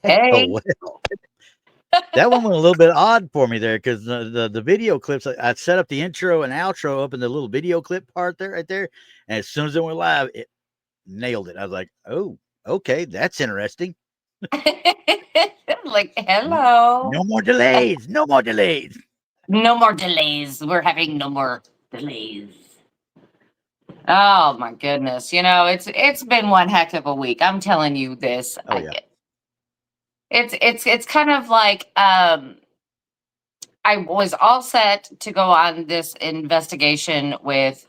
Hey. Well. That one was a little bit odd for me there because the video clips, I set up the intro and outro up in the little video clip part there, right there. And as soon as it went live, it nailed it. I was like, oh, okay, that's interesting. Like, hello. No more delays. No more delays. No more delays. We're having no more delays. Oh my goodness. It's been one heck of a week. I'm telling you this. Oh, yeah. It's kind of like I was all set to go on this investigation with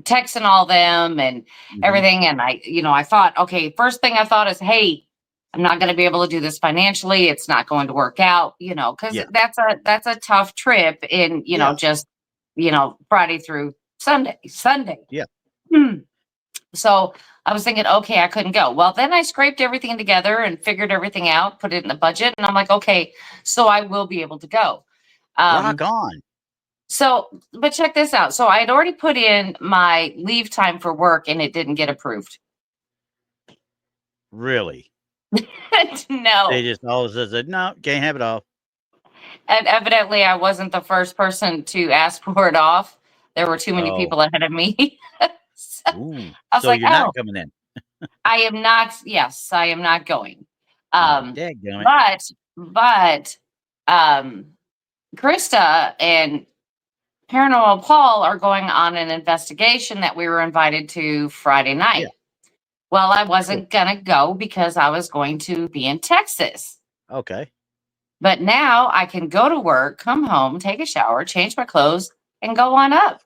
Tex and all them and Mm-hmm. everything. And I thought, okay, first thing I thought is, hey, I'm not going to be able to do this financially. It's not going to work out, because Yeah. that's a tough trip in, Yeah. just, Friday through Sunday. Yeah. So I was thinking, okay, I couldn't go. Well, then I scraped everything together and figured everything out, put it in the budget. And I'm like, okay, so I will be able to go. Rock on. But check this out. So I had already put in my leave time for work and it didn't get approved. Really? No. They just all of a sudden said, no, can't have it all. And evidently I wasn't the first person to ask for it off. There were too many Oh. people ahead of me. Ooh. I was So like, you're oh, not coming in. I am not. Yes, I am not going. Oh, Um, dadgummit. but Krista and Paranormal Paul are going on an investigation that we were invited to Friday night. Yeah. Well, I Cool. wasn't going to go because I was going to be in Texas. Okay. But now I can go to work, come home, take a shower, change my clothes, and go on up.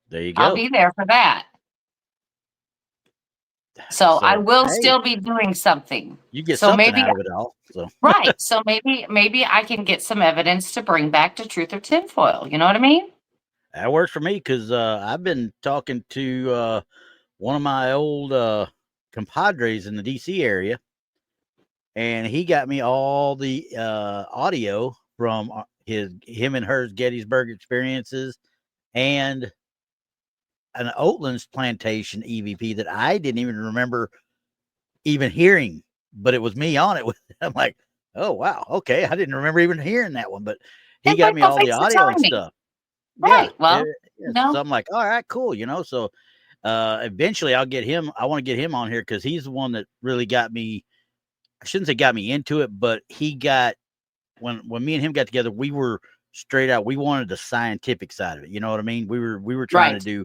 There you I'll go. be there for that. So I will hey, still be doing something. you get So something maybe out of it all. So right. So maybe I can get some evidence to bring back to Truth or Tinfoil. You know what I mean? that works for me because I've been talking to one of my old compadres in the DC area, and he got me all the audio from him and her Gettysburg experiences and an Oatlands plantation EVP that I didn't even remember even hearing, but it was me on it. I'm like, oh wow, okay, I didn't remember even hearing that one, but he And got me well, all the thanks for audio telling and me. stuff. Yeah, Right. Well, so I'm like, all right, cool, So eventually I'll get him. I want to get him on here because he's the one that really got me. I shouldn't say got me into it, but he got when me and him got together, we were straight out. We wanted the scientific side of it. You know what I mean? We were trying to right. do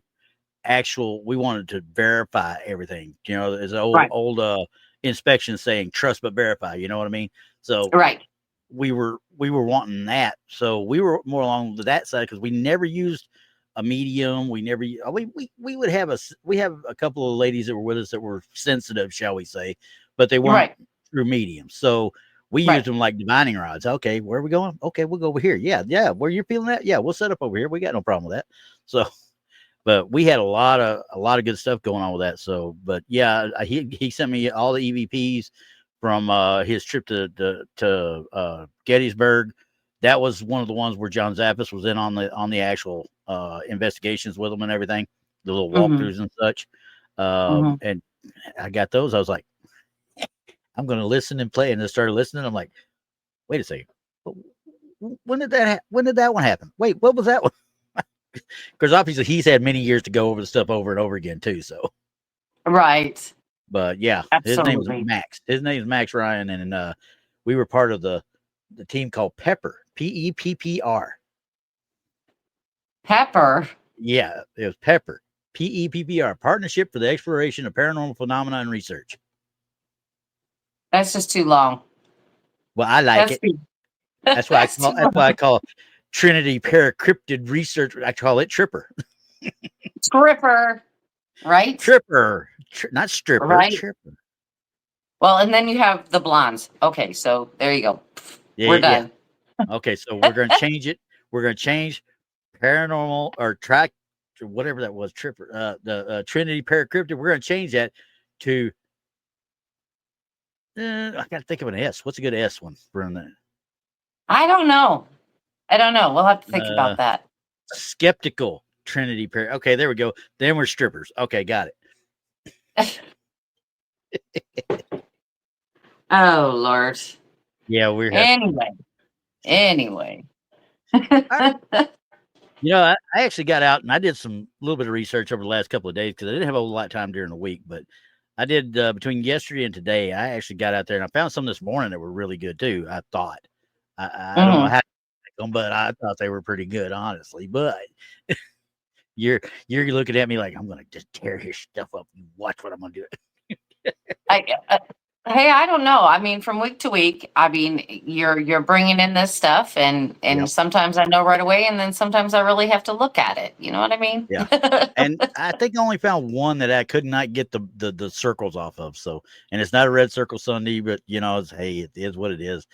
actual. We wanted to verify everything. There's an Right. old inspection saying trust but verify. You know what I mean? So Right. we were wanting that. So we were more along that side because we never used a medium. We never we would have we have a couple of ladies that were with us that were sensitive, shall we say, but they weren't Right. through mediums. So we used Right. them like divining rods. Okay, where are we going? Okay, we'll go over here. Yeah. Where you're feeling that? Yeah, we'll set up over here. We got no problem with that. So but we had a lot of good stuff going on with that. So, but yeah, he sent me all the EVPs from his trip to Gettysburg. That was one of the ones where John Zappas was in on the actual investigations with him and everything, the little Mm-hmm. walkthroughs and such. Mm-hmm. And I got those. I was like, I'm going to listen and play, and I started listening. I'm like, wait a second, when did that one happen? Wait, what was that one? Because obviously he's had many years to go over the stuff over and over again too. So, Right. but yeah, his name is Absolutely. Max. His name is Max Ryan, and we were part of the team called Pepper, PEPPR. Pepper. Yeah, it was Pepper, PEPPR, Partnership for the Exploration of Paranormal Phenomena and Research. That's just too long. Well, I like it. That's why That's too that's why I long. call Trinity Paracryptid Research. I call it Tripper. Tripper. Right. Tripper, not stripper. Right. Tripper. Well, and then you have the blondes. Okay, so there you go. We're Yeah. done. Okay, so we're going to change it. We're going to change paranormal or track, whatever that was, Tripper, the Trinity Paracryptid. We're going to change that to, I got to think of an S. What's a good S one for that? I don't know. We'll have to think about that. Skeptical Trinity Par. Okay, there we go. Then we're strippers. Okay, got it. Oh Lord. Yeah, we have. Anyway. I actually got out and I did some little bit of research over the last couple of days because I didn't have a whole lot of time during the week. But I did between yesterday and today. I actually got out there and I found some this morning that were really good too. I thought. I don't know how to make them, but I thought they were pretty good, honestly. But you're looking at me like I'm gonna just tear his stuff up. You watch what I'm gonna do. I, hey, I don't know. I mean, from week to week, I mean, you're bringing in this stuff, and Yep. sometimes I know right away, and then sometimes I really have to look at it. You know what I mean? Yeah. And I think I only found one that I could not get the circles off of. So, and it's not a red circle Sunday, but hey, it is what it is.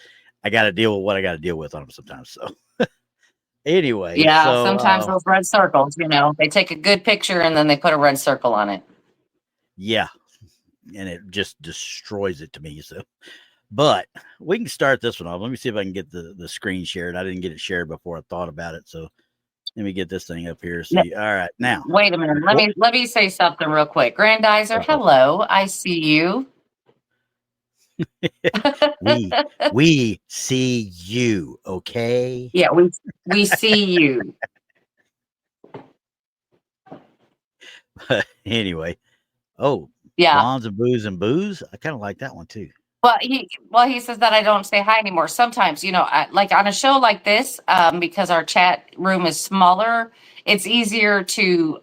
I got to deal with what I got to deal with on them sometimes. So, anyway, Yeah, sometimes those red circles, they take a good picture and then they put a red circle on it. yeah, and it just destroys it to me. So, but we can start this one off. Let me see if I can get the screen shared. I didn't get it shared before I thought about it. So, let me get this thing up here. See, all right, now. Wait a minute. Let me say something real quick. Grandizer, hello. I see you. we see you, okay? Yeah, we see you. Anyway, Yeah. Blondes and Booze. I kind of like that one too. Well, he says that I don't say hi anymore. Sometimes, like on a show like this, because our chat room is smaller, it's easier to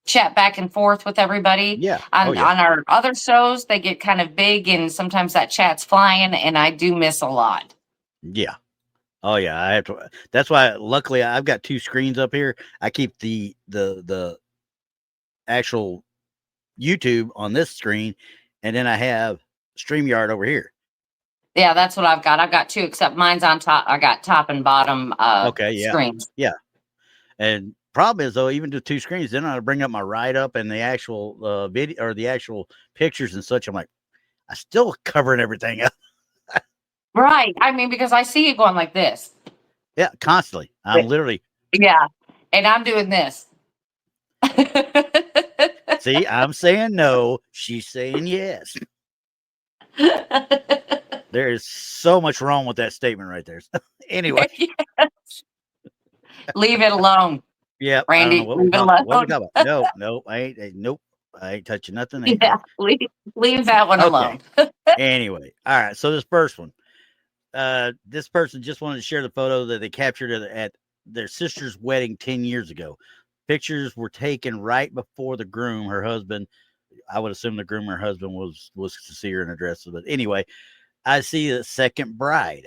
chat back and forth with everybody. Yeah. On our other shows, they get kind of big, and sometimes that chat's flying, and I do miss a lot. Yeah. Oh yeah, I have to. That's why. Luckily, I've got two screens up here. I keep the actual YouTube on this screen, and then I have StreamYard over here. Yeah, that's what I've got. I've got two, except mine's on top. I got top and bottom screens. Yeah. And problem is though, even to two screens, then I bring up my write up and the actual video or the actual pictures and such. I'm like, I still covering everything up. Right. I mean, because I see you going like this. Yeah, constantly. I'm literally. Yeah, and I'm doing this. See, I'm saying no. She's saying yes. There is so much wrong with that statement right there. Anyway. Yes. Leave it alone. Yeah. Randy, I don't know leave it alone. what we talking about. No, nope. I ain't touching nothing. Yeah, leave that one alone. Anyway. All right. So this first one. This person just wanted to share the photo that they captured at their sister's wedding 10 years ago. Pictures were taken right before the groom, her husband. I would assume the groom, her husband, was to see her in a dress. But anyway, I see the second bride.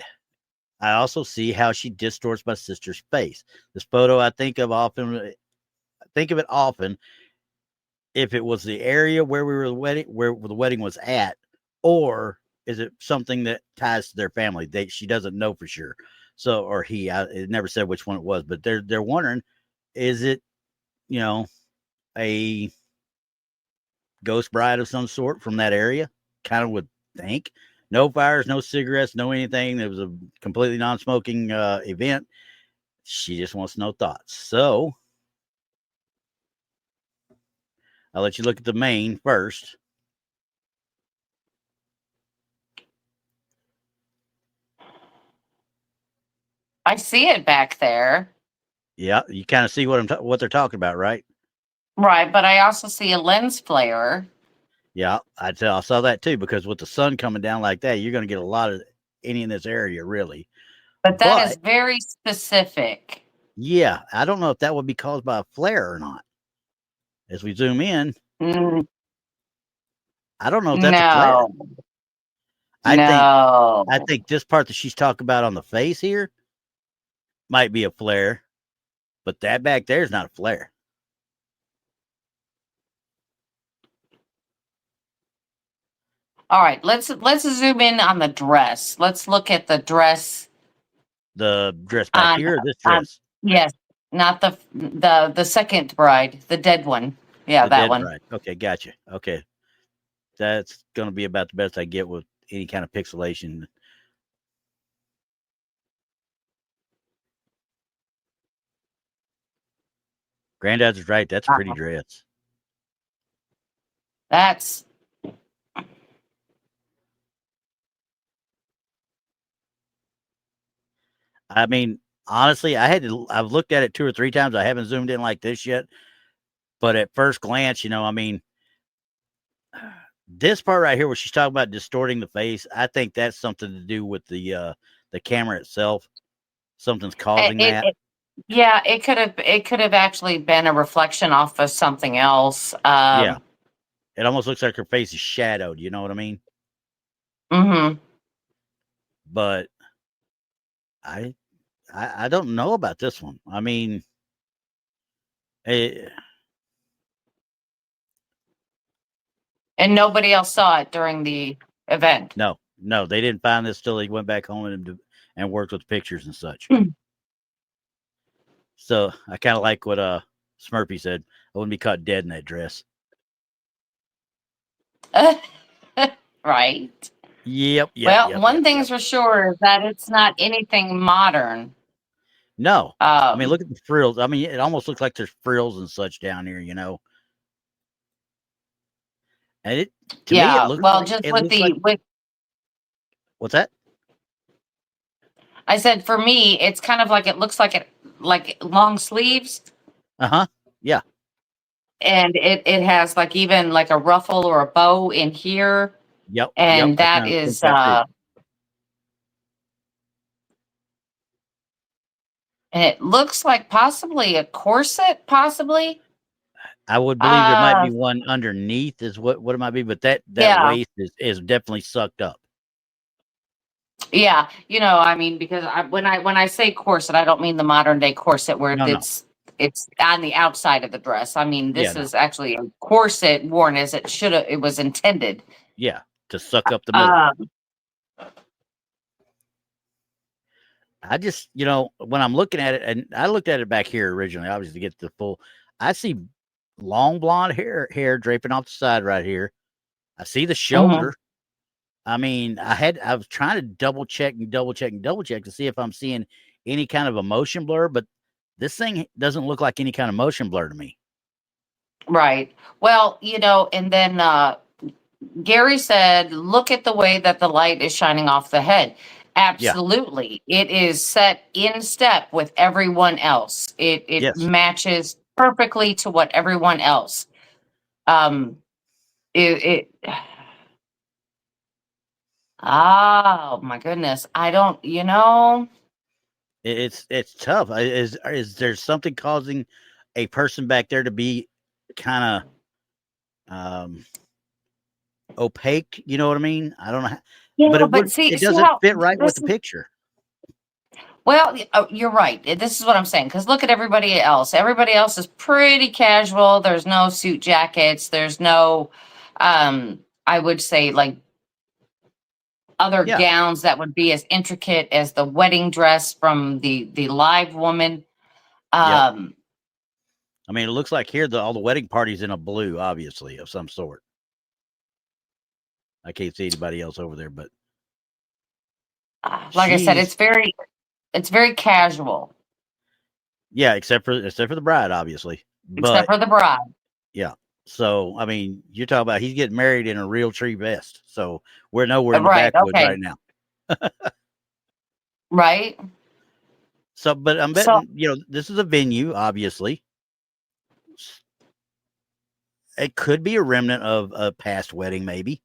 I also see how she distorts my sister's face. This photo I think of it often if it was the area where the wedding was at, or is it something that ties to their family? She doesn't know for sure. So, or it never said which one it was, but they're wondering, is it, a ghost bride of some sort from that area? Kind of would think. No fires, no cigarettes, no anything. It was a completely non-smoking event. She just wants no thoughts. So I'll let you look at the main first. I see it back there. Yeah, you kind of see what they're talking about, right? Right, but I also see a lens flare. Yeah, I saw that too, because with the sun coming down like that, you're going to get a lot of any in this area, really. But that is very specific. Yeah, I don't know if that would be caused by a flare or not. As we zoom in, I don't know if that's a flare. I think this part that she's talking about on the face here might be a flare, but that back there is not a flare. All right, let's zoom in on the dress. Let's look at the dress. The dress back here, or this dress? Yes, not the second bride, the dead one. Yeah, that one. Bride. Okay, gotcha. Okay, that's going to be about the best I get with any kind of pixelation. Granddad's right. That's a pretty dress. That's I mean, honestly, I've looked at it 2 or 3 times. I haven't zoomed in like this yet, but at first glance, I mean, this part right here where she's talking about distorting the face, I think that's something to do with the camera itself. Something's causing It, that. it yeah, it could have actually been a reflection off of something else. Yeah. It almost looks like her face is shadowed, you know what I mean? Mhm. But I I don't know about this one. I mean, eh, And nobody else saw it during the event. no, they didn't find this till he went back home and worked with pictures and such. So I kind of like what Smurpy said. I wouldn't be caught dead in that dress. Right. Yep, yep, Well, yep, one yep, yep. thing's for sure is that it's not anything modern. No, I mean, Um, look at the frills. I mean, it almost looks like there's frills and such down here, you know. And it to me, yeah. Well, just it with looks like with what's that? I said for me, it's kind of like it looks like it like long sleeves, Uh huh. Yeah. and it has like even like a ruffle or a bow in here, Yep. Yep. and I that kind of think is that too. and it looks like possibly a corset, possibly. I would believe there might Uh be one underneath is what it might be, but that yeah. waist is definitely sucked up. Yeah, I mean, because when I say corset, I don't mean the modern day corset where No, no. it's on the outside of the dress. I mean, Yeah, this no. is actually a corset worn as it was intended. Yeah, to suck up the middle. Um, I just, when I'm looking at it, and I looked at it back here originally, obviously to get the full. I see long blonde hair draping off the side right here. I see the mhm. shoulder. I mean, I was trying to double check and double check and double check to see if I'm seeing any kind of a motion blur, but this thing doesn't look like any kind of motion blur to me. Right. Well, and then Gary said, "Look at the way that the light is shining off the head." Yeah. Absolutely, it is set in step with everyone else. It Yes. matches perfectly to what everyone else. Um, it Oh my goodness. I don't, It's tough. Is there something causing a person back there to be kind of opaque? You know what I mean? I don't know, but yeah, but it see doesn't how fit right with this the is, picture. well, you're right. This is what I'm saying. Because look at everybody else. Everybody else is pretty casual. There's no suit jackets. There's no, I would say, like other Yeah, gowns that would be as intricate as the wedding dress from the live woman. yep. Um, I mean, it looks like here all the wedding party's in a blue, obviously of some sort. I can't see anybody else over there, but like I said, she's it's very casual, yeah, except for the bride, obviously. except But for the bride. yeah, so I mean, you're talking about he's getting married in a real tree vest, so we're nowhere in the Right. backwoods Okay. right now. Right. So, but I'm So betting, this is a venue, obviously. It could be a remnant of a past wedding, maybe.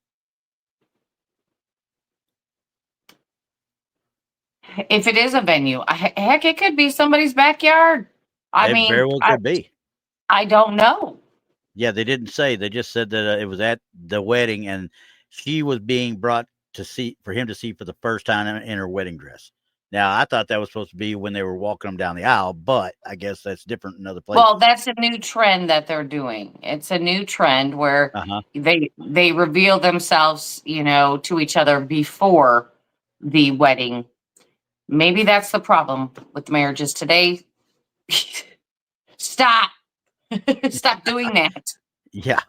if it is a venue, heck, it could be somebody's backyard. I It very mean, well I could be. I don't know. Yeah, they didn't say. They just said that it was at the wedding, and she was being brought for him to see for the first time in her wedding dress. Now, I thought that was supposed to be when they were walking them down the aisle, but I guess that's different in other Well, places. that's a new trend that they're doing. It's a new trend where Uh huh. they reveal themselves, to each other before the wedding. Maybe that's the problem with marriages today. Stop. Stop doing that. Yeah.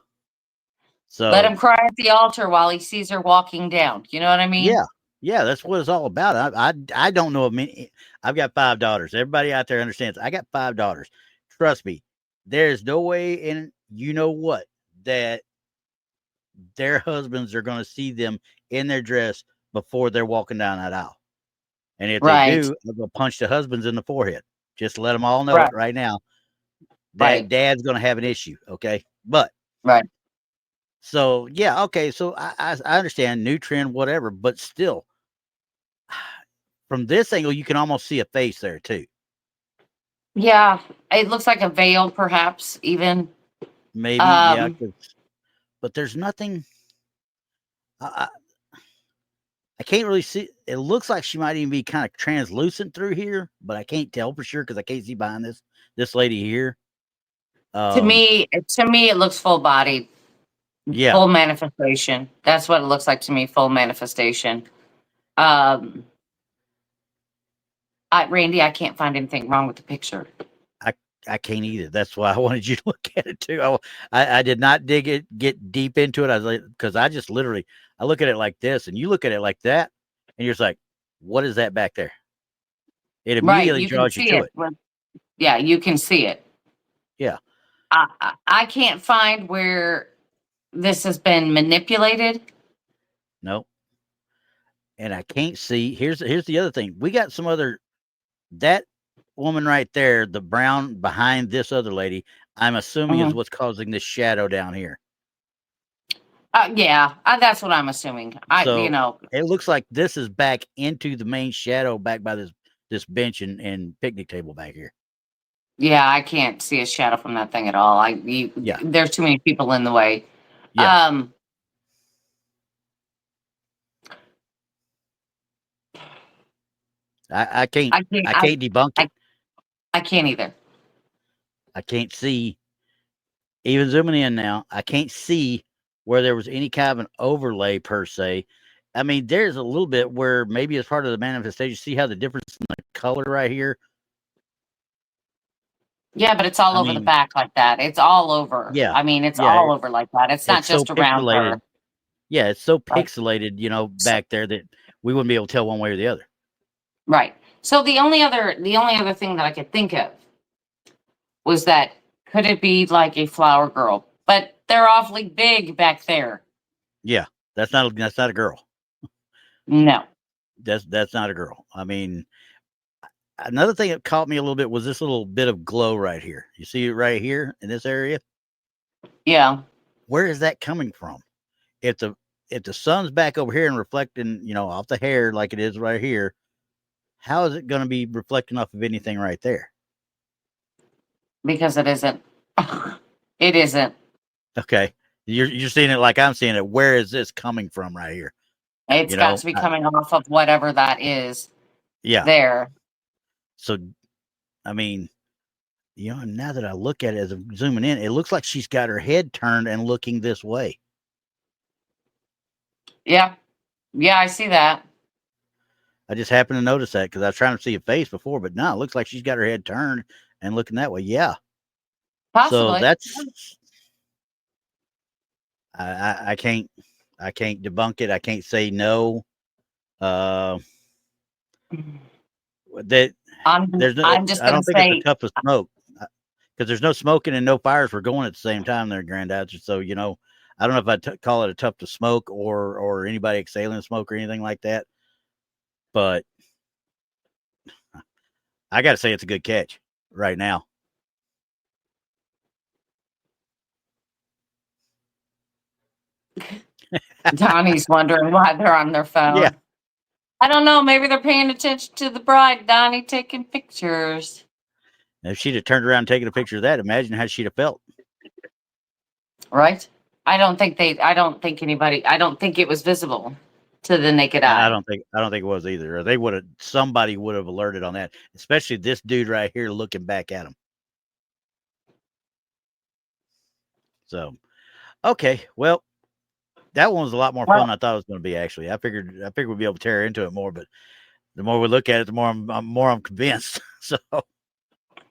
Let So him cry at the altar while he sees her walking down. You know what I mean? yeah, yeah, that's what it's all about. I don't know of many. I've got 5 daughters. Everybody out there understands. I got 5 daughters. Trust me, there's no way in what that their husbands are going to see them in their dress before they're walking down that aisle. And if they Right. do, they'll punch the husbands in the forehead. Just to let them all know Right. it right now. Right. Dad's going to have an issue. Okay. But Right. so, yeah. Okay. So I understand new trend, whatever, but still, from this angle, you can almost see a face there too. Yeah. It looks like a veil, perhaps, even. Maybe. Yeah. But there's nothing. I can't really see. It looks like she might even be kind of translucent through here, but I can't tell for sure because I can't see behind this lady here. To me, it looks full bodied, Yeah. full manifestation. That's what it looks like to me, full manifestation. Randy, I can't find anything wrong with the picture. I can't either. That's why I wanted you to look at it too. I did not get deep into it. I was like, because I just literally, I look at it like this, and you look at it like that, and you're just like, what is that back there? It Right, immediately you can draws you see to it. it. Yeah, you can see it. Yeah. I can't find where this has been manipulated. No. And I can't see. Here's the other thing. We got some other, that woman right there, the brown behind this other lady, I'm assuming is what's causing this shadow down here. Yeah, that's what I'm assuming. So it looks like this is back into the main shadow back by this bench and picnic table back here. Yeah, I can't see a shadow from that thing at all. There's too many people in the way. Yeah. I can't debunk it. I can't either. I can't see, even zooming in now, I can't see where there was any kind of an overlay per se. I mean, there's a little bit where maybe as part of the manifestation, see how the difference in the color right here? Yeah, but it's all over the back like that. It's all over. Yeah. I mean, it's all over like that. It's not just so around her. Yeah, it's so pixelated, back there that we wouldn't be able to tell one way or the other. Right. So the only other thing that I could think of was that could it be like a flower girl? But they're awfully big back there. Yeah, that's not a girl. No. That's not a girl. I mean, another thing that caught me a little bit was this little bit of glow right here. You see it right here in this area? Yeah. Where is that coming from? If the sun's back over here and reflecting, off the hair like it is right here, how is it going to be reflecting off of anything right there? Because it isn't. It isn't. Okay. You're seeing it like I'm seeing it. Where is this coming from right here? It's got to be coming off of whatever that is. Yeah. There. So, I mean, now that I look at it as I'm zooming in, it looks like she's got her head turned and looking this way. Yeah. Yeah, I see that. I just happened to notice that because I was trying to see a face before, but no, it looks like she's got her head turned and looking that way. Yeah. Possibly. So that's, I can't debunk it. I can't say no. That I'm just I don't think say, it's a tuft of smoke because there's no smoking and no fires were going at the same time there, Grandad. So, I don't know if I'd call it a tuft of smoke or anybody exhaling smoke or anything like that. But I got to say it's a good catch right now. Donnie's wondering why they're on their phone. Yeah. I don't know. Maybe they're paying attention to the bride, Donnie, taking pictures. If she'd have turned around and taken a picture of that, imagine how she'd have felt. Right? I don't think it was visible to the naked eye. I don't think it was either. Or somebody would have alerted on that, especially this dude right here looking back at him. So, okay. Well, that one was a lot more fun than I thought it was going to be, actually. I figured we'd be able to tear into it more, but the more we look at it, the more I'm convinced. So,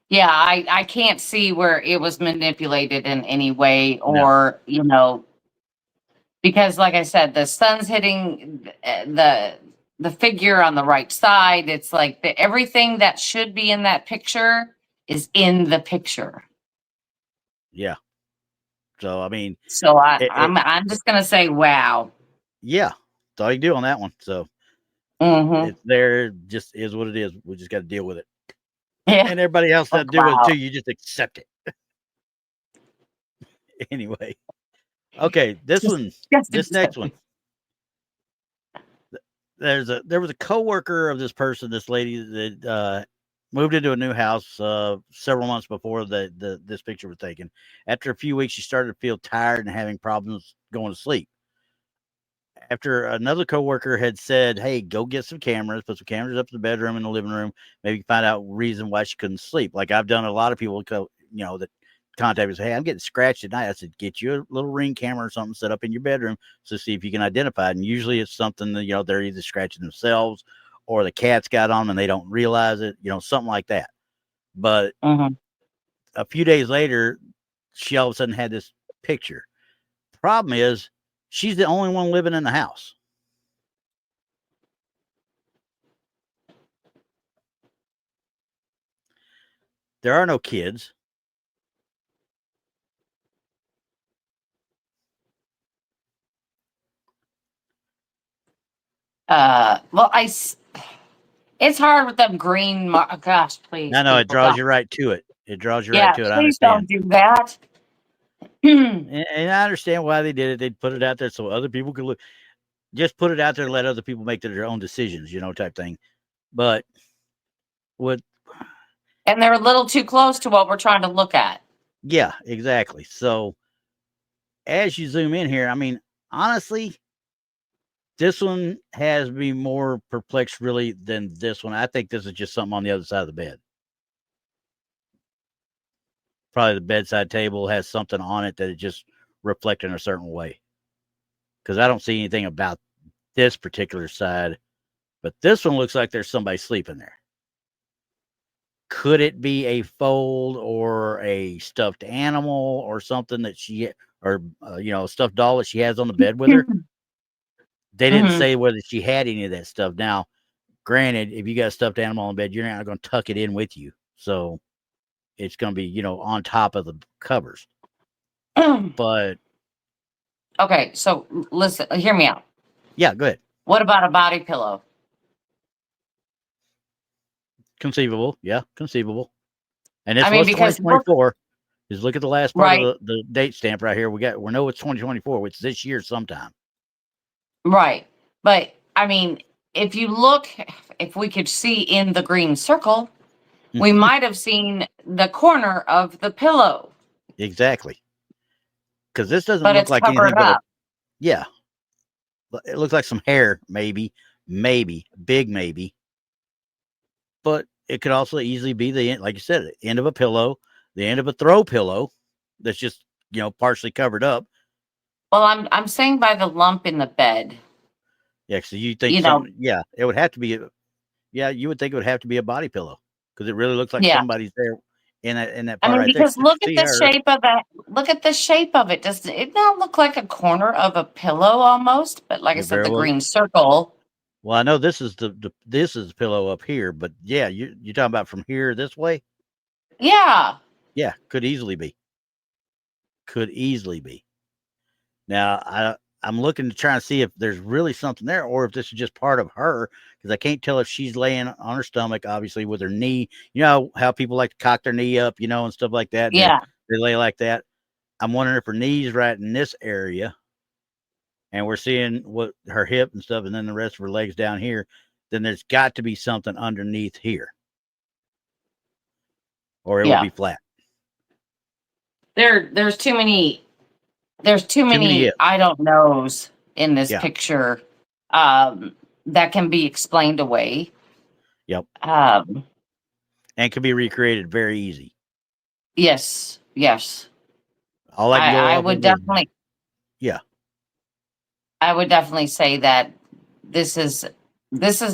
yeah, I can't see where it was manipulated in any way or, because like I said, the sun's hitting the figure on the right side. It's like everything that should be in that picture is in the picture. Yeah. So, I mean, I'm just going to say, wow. Yeah. That's all you do on that one. So, Mm-hmm. It's there, just is what it is. We just got to deal with it. Yeah. And everybody else Like, that deal with it wow. too, you just accept it. Anyway. Okay, this next one. There was a coworker of this person, this lady that moved into a new house several months before this picture was taken. After a few weeks, she started to feel tired and having problems going to sleep. After another coworker had said, "Hey, go get some cameras, put some cameras up in the bedroom and the living room, maybe find out reason why she couldn't sleep." Like I've done, a lot of people, that contact me, say, "Hey, I'm getting scratched at night." I said, "Get you a little Ring camera or something set up in your bedroom to see if you can identify it." And usually it's something that they're either scratching themselves or the cat's got on and they don't realize it, something like that. But Mm-hmm. a few days later, she all of a sudden had this picture. Problem is, she's the only one living in the house. There are no kids. Well, it's hard with them green. Gosh, please, No, it people, draws don't. you right to it. It draws you right Yeah, to it. I please understand. don't do that. And I understand why they did it. They'd put it out there so other people could look. Just put it out there and let other people make their own decisions, type thing. But what? And they're a little too close to what we're trying to look at. Yeah, exactly. So as you zoom in here, I mean, honestly, this one has me more perplexed really than this one. I think this is just something on the other side of the bed. Probably the bedside table has something on it that it just reflects in a certain way. Because I don't see anything about this particular side, but this one looks like there's somebody sleeping there. Could it be a fold or a stuffed animal or something that a stuffed doll that she has on the bed with her? They didn't say whether she had any of that stuff. Now, granted, if you got a stuffed animal on bed, you're not going to tuck it in with you. So it's going to be, on top of the covers. But Okay, so listen, hear me out. yeah, go ahead. What about a body pillow? Conceivable. Yeah, conceivable. And this I mean, was because look, 2024. Just look at the last part right, of the date stamp right here. We know it's 2024, which is this year sometime. right. But I mean, if you look, if we could see in the green circle, we might have seen the corner of the pillow, Exactly. Because this doesn't but look it's like anything covered but up. yeah. It looks like some hair, maybe, big maybe. But it could also easily be the end, like you said, the end of a pillow, the end of a throw pillow that's just, partially covered up. Well, I'm saying by the lump in the bed. Yeah, so you think You know, it would have to be, you would think it would have to be a body pillow because it really looks like yeah. somebody's there in that I part mean, right there. because look at See the her. shape of that. Look at the shape of it. Does it not look like a corner of a pillow almost? But like I It said, very the well. green circle. Well, I know this is this is the pillow up here, but yeah, you're talking about from here this way. Yeah. Yeah, could easily be. Could easily be. Now I'm looking to try and see if there's really something there, or if this is just part of her, because I can't tell if she's laying on her stomach, obviously with her knee. You know how people like to cock their knee up, and stuff like that. Yeah. They lay like that. I'm wondering if her knee's right in this area, and we're seeing what her hip and stuff, and then the rest of her legs down here. Then there's got to be something underneath here, or it would Yeah. be flat. There's too many. There's too Too many many hips. I don't knows in this Yeah. picture that can be explained away. Yep. Um, And can be recreated very easy. yes. Yes. All I can go I off would of is definitely. yeah. I would definitely say that this is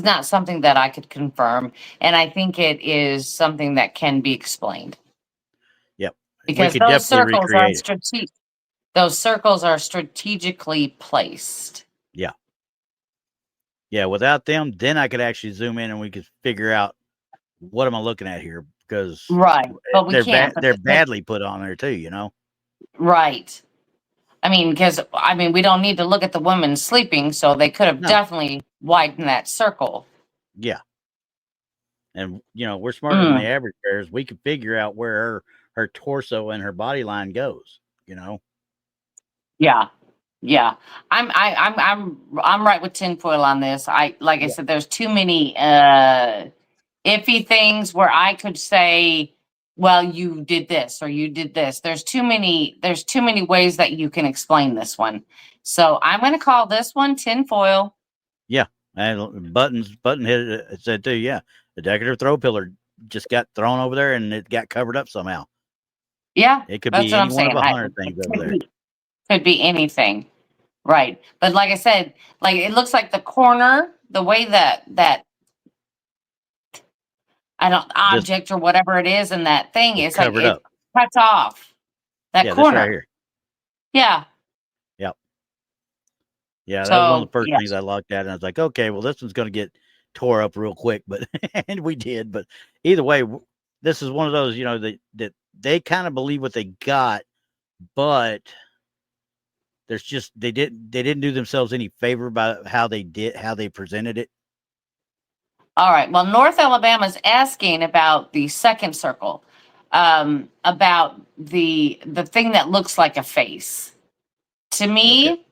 not something that I could confirm, and I think it is something that can be explained Yep. We because could definitely recreate it. those circles are strategically placed. Yeah. Yeah. Without them, then I could actually zoom in and we could figure out what am I looking at here, because Right, but we can't. they're badly put on there too. Right. I mean, because we don't need to look at the women sleeping, so they could have No. definitely widen that circle. Yeah. And, we're smarter than the Mm, average bears. We can figure out where her torso and her body line goes, yeah. Yeah. I'm right with tinfoil on this. Like I Yeah. said, there's too many iffy things where I could say, well, you did this or you did this. There's too many ways that you can explain this one. So I'm gonna call this one tinfoil. Yeah. And Button hit it said too, yeah. The decorative throw pillar just got thrown over there and it got covered up somehow. Yeah, It could that's be what I'm any one of saying. 100 It things over there. could be anything. Right. But like I said, like it looks like the corner, the way that I don't Just object or whatever it is in that thing was is like covered it up. cuts off that Yeah, this right corner. here. Yeah. Yep. Yeah, that was one of So the first things yes. I looked at, and I was like, okay, well, this one's going to get tore up real quick, but and we did. But either way, this is one of those, that they kind of believe what they got, but there's just they didn't do themselves any favor by how they presented it. All right. Well, North Alabama's asking about the second circle, about the thing that looks like a face. To Okay, me,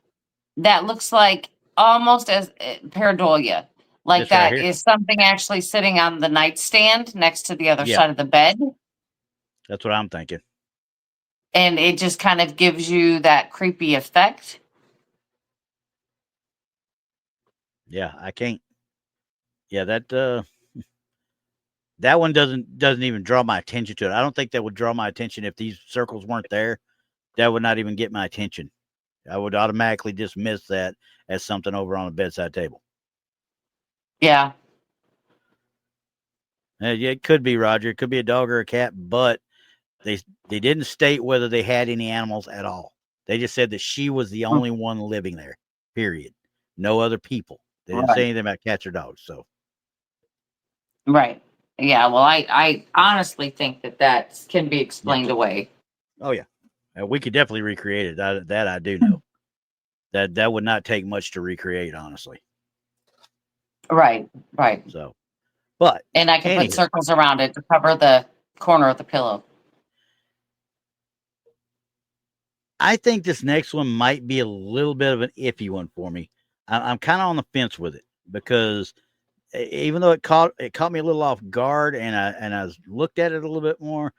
that looks like almost as pareidolia. Like this right that here. is something actually sitting on the nightstand next to the other Yeah, side of the bed. that's what I'm thinking. And it just kind of gives you that creepy effect. Yeah, I can't. Yeah, that one doesn't even draw my attention to it. I don't think that would draw my attention if these circles weren't there. That would not even get my attention. I would automatically dismiss that as something over on the bedside table. Yeah. Yeah, it could be, Roger. It could be a dog or a cat, but they they didn't state whether they had any animals at all. They just said that she was the Mm, only one living there. Period. No other people. They didn't say right. anything about cats or dogs. So Right. Yeah. Well, I honestly think that can be yeah. explained away. Oh yeah. We could definitely recreate it. That I do know. That would not take much to recreate, honestly. Right. Right. So, but And I can put anywho, circles around it to cover the corner of the pillow. I think this next one might be a little bit of an iffy one for me. I'm kind of on the fence with it because even though it caught me a little off guard, and I looked at it a little bit more,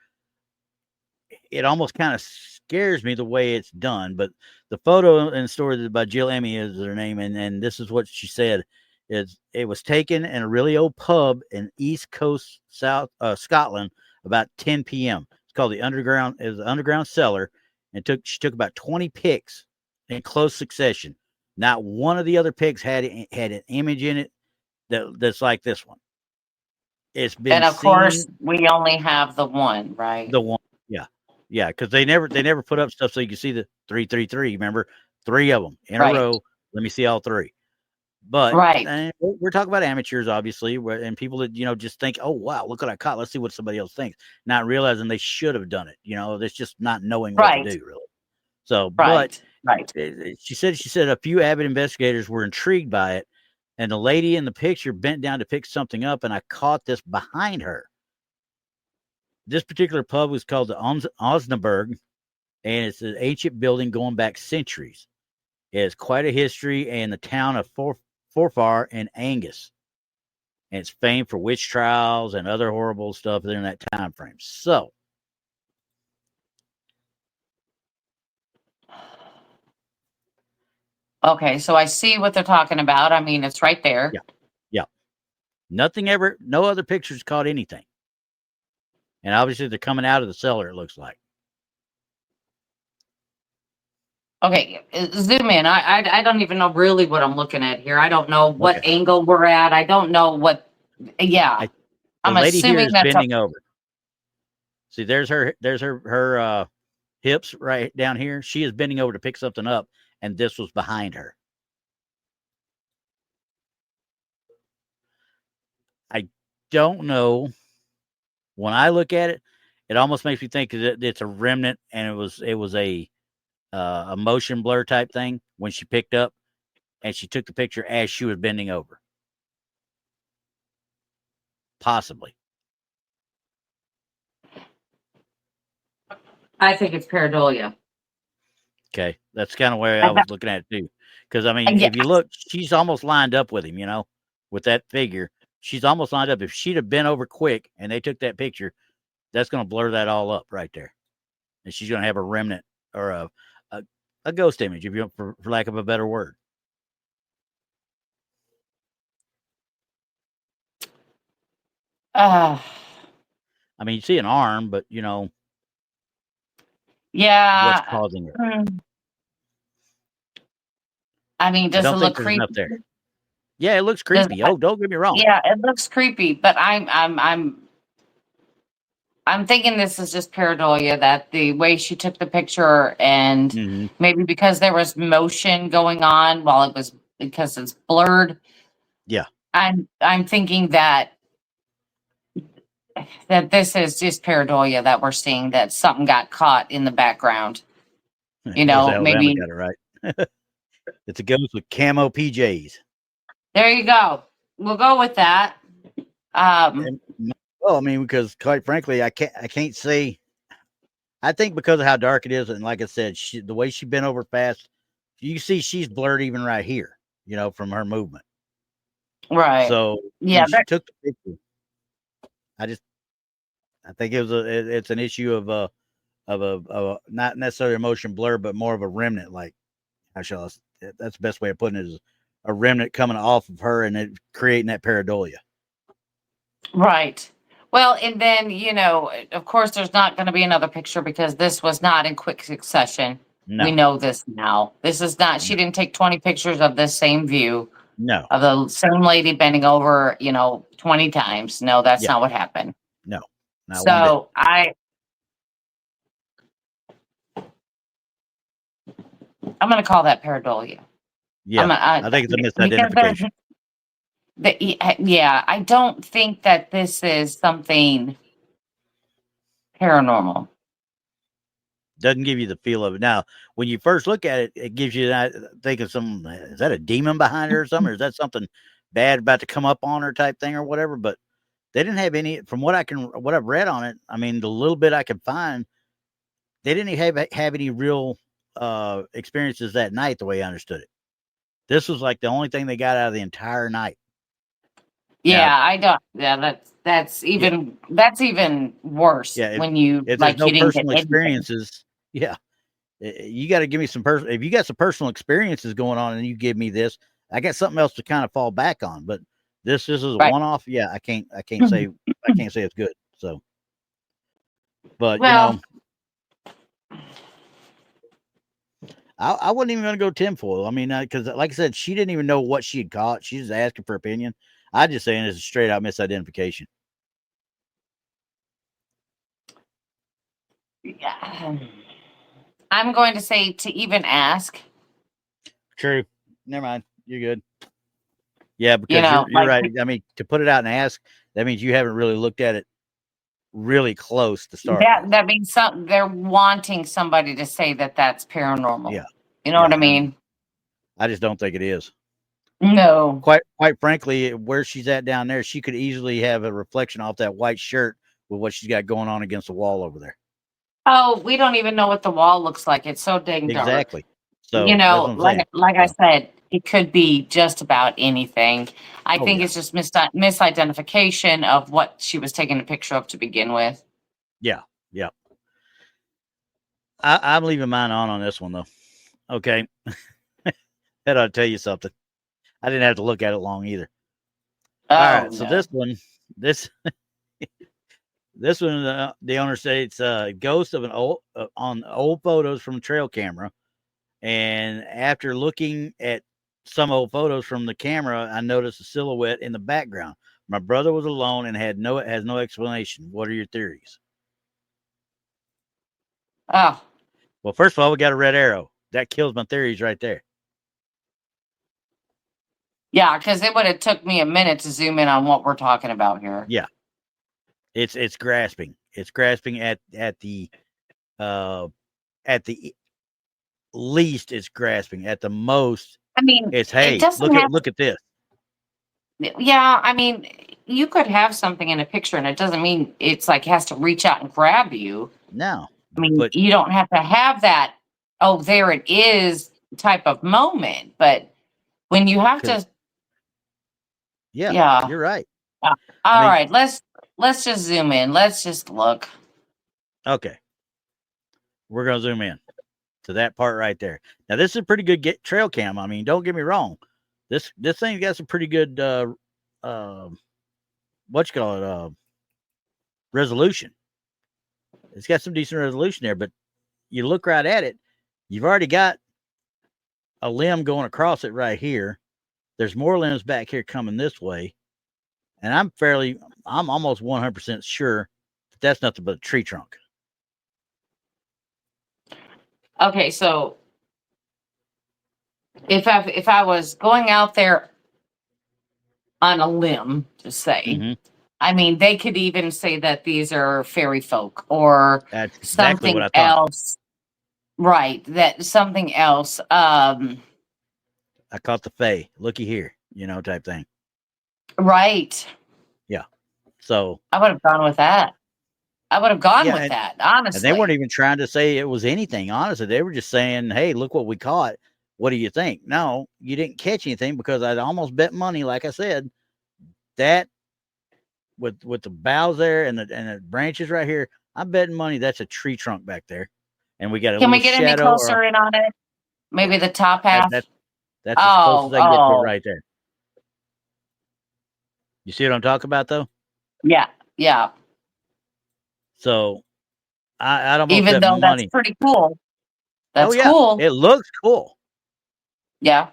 it almost kind of scares me the way it's done. But the photo and story by Jill Emmy is her name, and this is what she said: is it was taken in a really old pub in East Coast South Scotland about 10 p.m. It's called the Underground. It was an underground cellar, and she took about 20 pics in close succession. Not one of the other pics had an image in it that's like this one. It's been And of course, seen. we only have the one, right? The one, yeah, yeah, because they never put up stuff so you can see the 333. Remember, 3 of them in a Right. row. Let me see all 3. But Right. we're talking about amateurs, obviously, and people that just think, "Oh wow, look what I caught. Let's see what somebody else thinks," not realizing they should have done it. That's just not knowing what to Right. do, really. So, but Right. Right. she said a few avid investigators were intrigued by it, and the lady in the picture bent down to pick something up, and I caught this behind her. This particular pub was called the Osnaburg, and it's an ancient building going back centuries. It has quite a history in the town of Forfar in Angus, and it's famed for witch trials and other horrible stuff during that time frame. So, Okay. So I see what they're talking about. I mean, it's right there. yeah, yeah, no other pictures caught anything, and obviously they're coming out of the cellar. It looks like. Okay. Zoom in. I don't even know really what I'm looking at here. I don't know what Okay, angle we're at. I don't know what. Yeah. the I'm lady here assuming is that's a. bending over. See, there's her hips right down here. She is bending over to pick something up, and this was behind her. I don't know. When I look at it, it almost makes me think that it's a remnant, and it was a motion blur type thing when she picked up. and she took the picture as she was bending over. Possibly. I think it's pareidolia. Okay, that's kind of where I was looking at it too. Because I mean, Yeah. if you look, she's almost lined up with him. You know, with that figure, she's almost lined up. If she'd have bent over quick and they took that picture, that's going to blur that all up right there, and she's going to have a remnant or a ghost image, if you for lack of a better word. I mean, you see an arm, but you know, Yeah. what's causing it? I mean, I does it don't think look there's creepy? enough there. Yeah, it looks Does, creepy. Oh, don't get me wrong. yeah, it looks creepy, but I'm thinking this is just pareidolia, that the way she took the picture, and Mm-hmm. maybe because there was motion going on while it was, because it's blurred. Yeah. I'm thinking that this is just pareidolia that we're seeing, that something got caught in the background. You North know, Alabama maybe got it right. It's a ghost with camo PJs. there you go. We'll go with that. And, well, I mean, because quite frankly, I can't say. I think because of how dark it is, and like I said, the way she bent over fast, you see she's blurred even right here. You know, from her movement. Right. So Yeah. when she took the picture, I think it's an issue of a not necessarily a motion blur, but more of a remnant. Like, how shall I? That's the best way of putting it, is a remnant coming off of her and it creating that pareidolia. Right. Well, and then, of course, there's not going to be another picture because this was not in quick succession. We No, know this now. This is not, she no, didn't take 20 pictures of this same view no. of the same lady bending over, 20 times. No, that's Yeah, not what happened. no, not one bit. So I'm going to call that pareidolia. Yeah, I think it's a Because there's, misidentification. yeah, I don't think that this is something paranormal. Doesn't give you the feel of it. Now, when you first look at it, it gives you that think of some, is that a demon behind her or something? Or is that something bad about to come up on her type thing or whatever? But they didn't have any, from what I've read on it. I mean, the little bit I could find, they didn't have any real experiences that night, the way I understood it. This was like the only thing they got out of the entire night. Yeah, Now, I don't. Yeah, that's yeah, even worse yeah. when you If there's like no you didn't get personal anything. experiences, yeah, you got to give me some if you got some personal experiences going on and you give me this, I got something else to kind of fall back on. But this is a Right. one off. Yeah, I can't say it's good. So, but Well, I wasn't even going to go tinfoil. I mean, because like I said, she didn't even know what she had caught. She was asking for opinion. I just saying it's a straight out misidentification. yeah, I'm going to say to even ask. True. Never mind. You're good. Yeah, because you're Like right. I mean, to put it out and ask, that means you haven't really looked at it really close to start with. that means they're wanting somebody to say that that's paranormal. Yeah. You know Yeah. what I mean? I just don't think it is. No. Quite frankly, where she's at down there, she could easily have a reflection off that white shirt with what she's got going on against the wall over there. Oh, we don't even know what the wall looks like. It's so dang dark. Exactly. So that's what I'm saying. Like I said, it could be just about anything. I think it's just misidentification of what she was taking a picture of to begin with. Yeah. Yeah. I'm leaving mine on this one though. Okay. That ought to tell you something. I didn't have to look at it long either. All right. So this one, this one, the owner states, ghost of an old on old photos from trail camera. And after looking at some old photos from the camera, I noticed a silhouette in the background. My brother was alone and has no explanation. What are your theories? Oh. Well, first of all, we got a red arrow. That kills my theories right there. Yeah, because it would have took me a minute to zoom in on what we're talking about here. Yeah. It's grasping. It's grasping at the least it's grasping. At the most, I mean, It's, it hey, doesn't have. look at this. Yeah, I mean, you could have something in a picture, and it doesn't mean it's like has to reach out and grab you. No, I mean, but you don't have to have that. Oh, there it is type of moment, but when you have because to, yeah, yeah. you're right. I All mean, right, let's just zoom in. Let's just look. okay, we're gonna zoom in to that part right there. Now, this is a pretty good trail cam. I mean, don't get me wrong. This thing got some pretty good what you call it resolution. It's got some decent resolution there, but you look right at it, you've already got a limb going across it right here. There's more limbs back here coming this way, and I'm almost 100% sure that that's nothing but a tree trunk. Okay, so if I was going out there on a limb to say, Mm-hmm. I mean, they could even say that these are fairy folk or That's exactly what something I thought. else. Right, that something else. I caught the Fae. Looky here, type thing. Right. Yeah. So I would have gone with that. I would have gone yeah, with that, and they weren't honestly. even trying to say it was anything. Honestly, they were just saying, "Hey, look what we caught. What do you think?" No, you didn't catch anything because I'd almost bet money, like I said, that with the boughs there and the branches right here, I'm betting money that's a tree trunk back there, and we got a Can little we get any shadow or closer in on it? yeah, Maybe the top that, half. that that's as close Oh, as I can get to it oh, right there. You see what I'm talking about, though? yeah, yeah. So I'd almost Even bet though that's money. pretty cool. Oh That's yeah, cool. it looks cool. Yeah.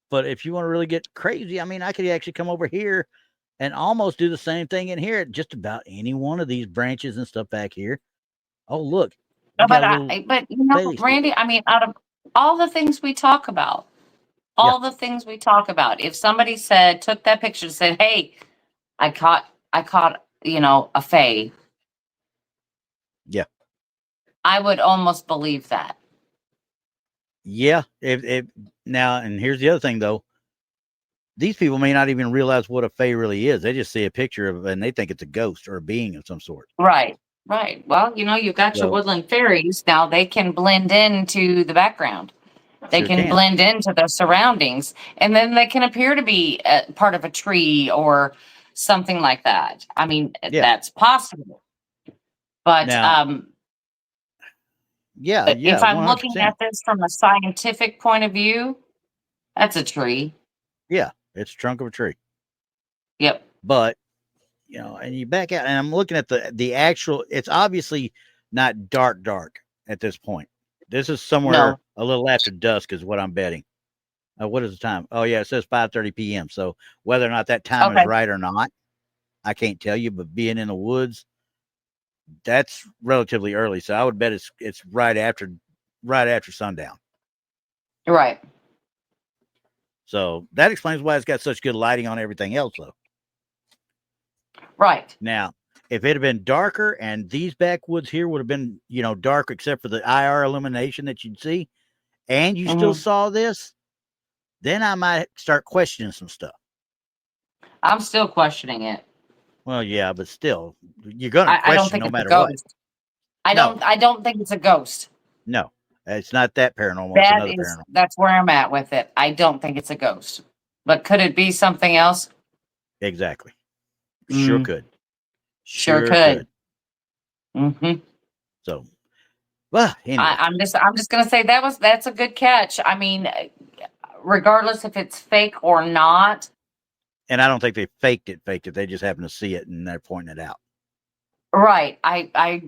But if you want to really get crazy, I mean, I could actually come over here and almost do the same thing in here at just about any one of these branches and stuff back here. Oh, look, No, you got a little but you know, Bailey stick. Randy, I mean, out of all the things we talk about, Yeah, all the things we talk about, if somebody took that picture and said, "Hey, I caught, a fae," yeah, I would almost believe that. yeah. If now, and here's the other thing though, these people may not even realize what a fae really is. They just see a picture of and they think it's a ghost or a being of some sort. Right. Right. Well, you've got your So woodland fairies. Now they can blend into the background. They sure can can. blend into the surroundings, and then they can appear to be part of a tree or something like that. I mean, Yeah. that's possible. But Now, yeah, if yeah, I'm one hundred looking percent. at this from a scientific point of view, that's a tree. Yeah, it's a trunk of a tree. Yep. But and you back out, and I'm looking at the actual. It's obviously not dark at this point. This is somewhere No. a little after dusk, is what I'm betting. What is the time? Oh yeah, it says 5:30 p.m. So whether or not that time is Okay. right or not, I can't tell you. But being in the woods, that's relatively early. So I would bet it's right after sundown. Right. So that explains why it's got such good lighting on everything else, though. Right. Now, if it had been darker and these backwoods here would have been, dark except for the IR illumination that you'd see, and you still Hmm. saw this, then I might start questioning some stuff. I'm still questioning it. Well, yeah, but still, you're going to I don't question think no it's a matter what. ghost. No, I don't think it's a ghost. no, it's not that paranormal. It's another paranormal. That's where I'm at with it. I don't think it's a ghost. But could it be something else? Exactly. Sure Mm, could. sure Sure could. could. Hmm. So, well, anyway. I'm just gonna say that's a good catch. I mean, regardless if it's fake or not. And I don't think they faked it. They just happened to see it and they're pointing it out. Right. I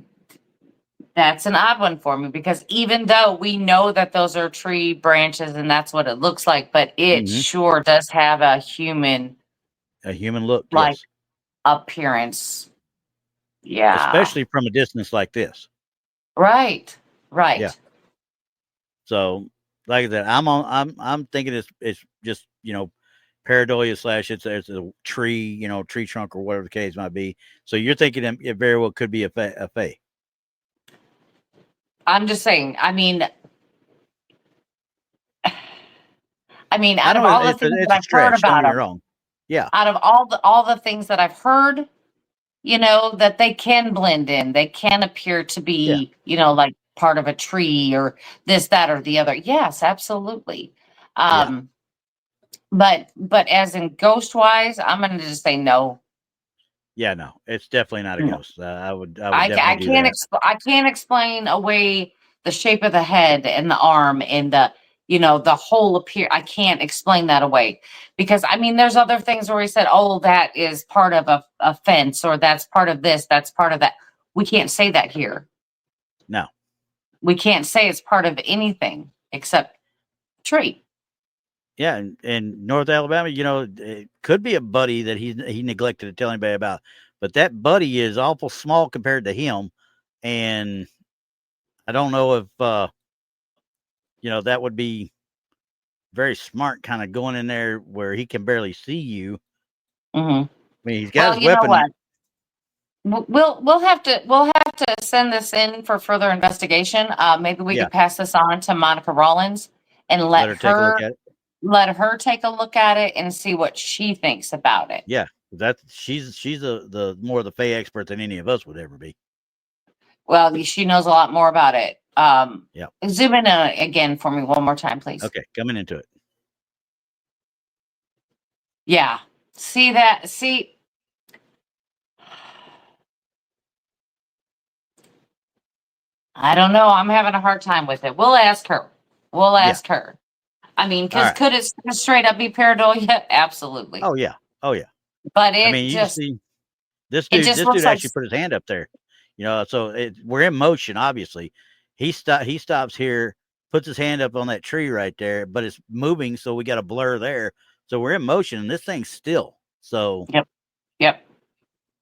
that's an odd one for me because even though we know that those are tree branches and that's what it looks like, but it Hmm. sure does have a human A human look, like yes. appearance. Yeah. Especially from a distance like this. Right. Yeah. Right. So, like I said, I'm thinking it's just pareidolia slash it's a tree tree trunk or whatever the case might be. So you're thinking it very well could be a fae. I'm just saying, I mean, I mean, I out of know all the it's things that a I've heard stretch. Don't about get me them, wrong. Yeah, out of all the things that I've heard, you know, that they can blend in. They can appear to yeah, be, you know, like part of a tree or this, that, or the other. Yes, absolutely. yeah, Um, but as in ghost wise, I'm gonna just say no. yeah. No, it's definitely not a No. ghost. I would I definitely do can't that. I can't explain away the shape of the head and the arm and the, you know, the whole appear. I can't explain that away because I mean there's other things where we said, oh, that is part of a fence or that's part of this, that's part of that. We can't say that here. No. We can't say it's part of anything except tree. Yeah, in North Alabama, it could be a buddy that he neglected to tell anybody about, but that buddy is awful small compared to him, and I don't know if that would be very smart, kind of going in there where he can barely see you. Hmm. I mean, he's got Well, his you know weapon. what? We'll have to send this in for further investigation. Maybe we Yeah, could pass this on to Monica Rollins and let her take a look at it. let her take a look at it and see what she thinks about it. Yeah, she's the more the Fey expert than any of us would ever be. Well, she knows a lot more about it. Yeah. Zoom in again for me one more time, please. Okay, coming into it. Yeah. See that? See, I don't know. I'm having a hard time with it. We'll ask her. We'll Yeah. ask her. I mean, All because right. could it straight up be pareidolia? Absolutely. Oh yeah. Oh yeah. But I mean, you can see this it dude. just This dude looks like actually put his hand up there. So we're in motion. Obviously, he stops here, puts his hand up on that tree right there, but it's moving, so we got a blur there. So we're in motion, and this thing's still. So yep, yep.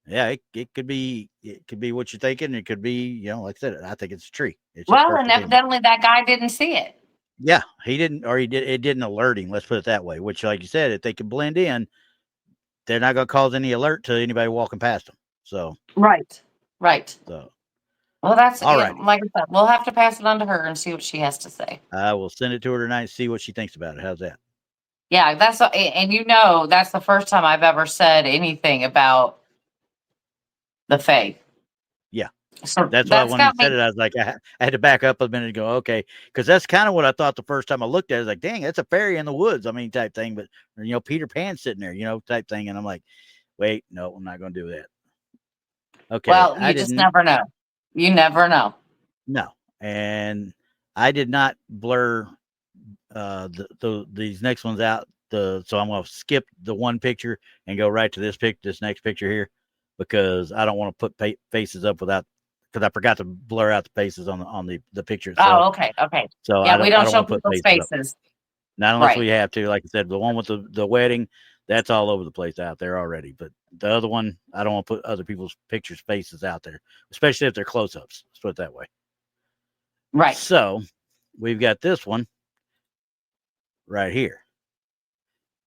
yeah, it could be what you're thinking. It could be, like I said, I think it's a tree. It's just Well, and personal opinion. evidently that guy didn't see it. Yeah, he didn't, or he did. It didn't alert him. Let's put it that way. Which, like you said, if they can blend in, they're not going to cause any alert to anybody walking past them. So, Right. Right. so Well, that's all yeah, righty. like I said, we'll have to pass it on to her and see what she has to say. I will send it to her tonight and see what she thinks about it. How's that? Yeah, and you know that's the first time I've ever said anything about the Fae. Yeah, So that's why that's when he got said me. it, I was like, I had to back up a minute and go, okay, because that's kind of what I thought the first time I looked at it. I was like, dang, that's a fairy in the woods. I mean, type thing, but Peter Pan sitting there, type thing, and I'm like, wait, no, I'm not going to do that. Okay, Well, I you just didn't. never know. You never know. No, and I did not blur these next ones out. So I'm going to skip the one picture and go right to this next picture here, because I don't want to put faces up without, because I forgot to blur out the faces on the picture itself. Oh, okay, okay. So Yeah, we I don't don't show want to put people's faces up. faces. Not unless Right. we have to. Like I said, the one with the wedding, that's all over the place out there already. But the other one, I don't want to put other people's pictures, faces out there, especially if they're close-ups. Let's put it that way. Right. So we've got this one right here.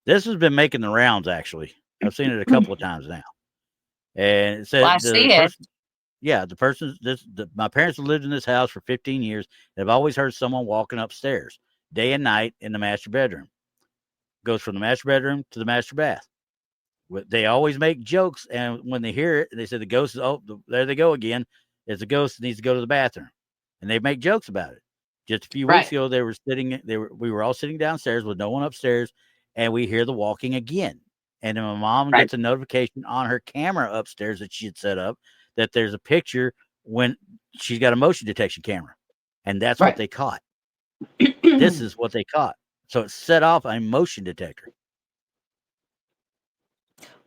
This has been making the rounds, actually. I've seen it a couple of times now. And it Well, I said see the it. person, yeah, the person, my parents have lived in this house for 15 years. They've always heard someone walking upstairs day and night in the master bedroom. Goes from the master bedroom to the master bath. They always make jokes, and when they hear it, they say the ghost is, there they go again. It's a ghost that needs to go to the bathroom, and they make jokes about it. Just a few weeks Right. ago, we were all sitting downstairs with no one upstairs, and we hear the walking again. And then my mom Right. gets a notification on her camera upstairs that she had set up that there's a picture when she's got a motion detection camera, and that's what Right. they caught. This is what they caught. So it set off a motion detector.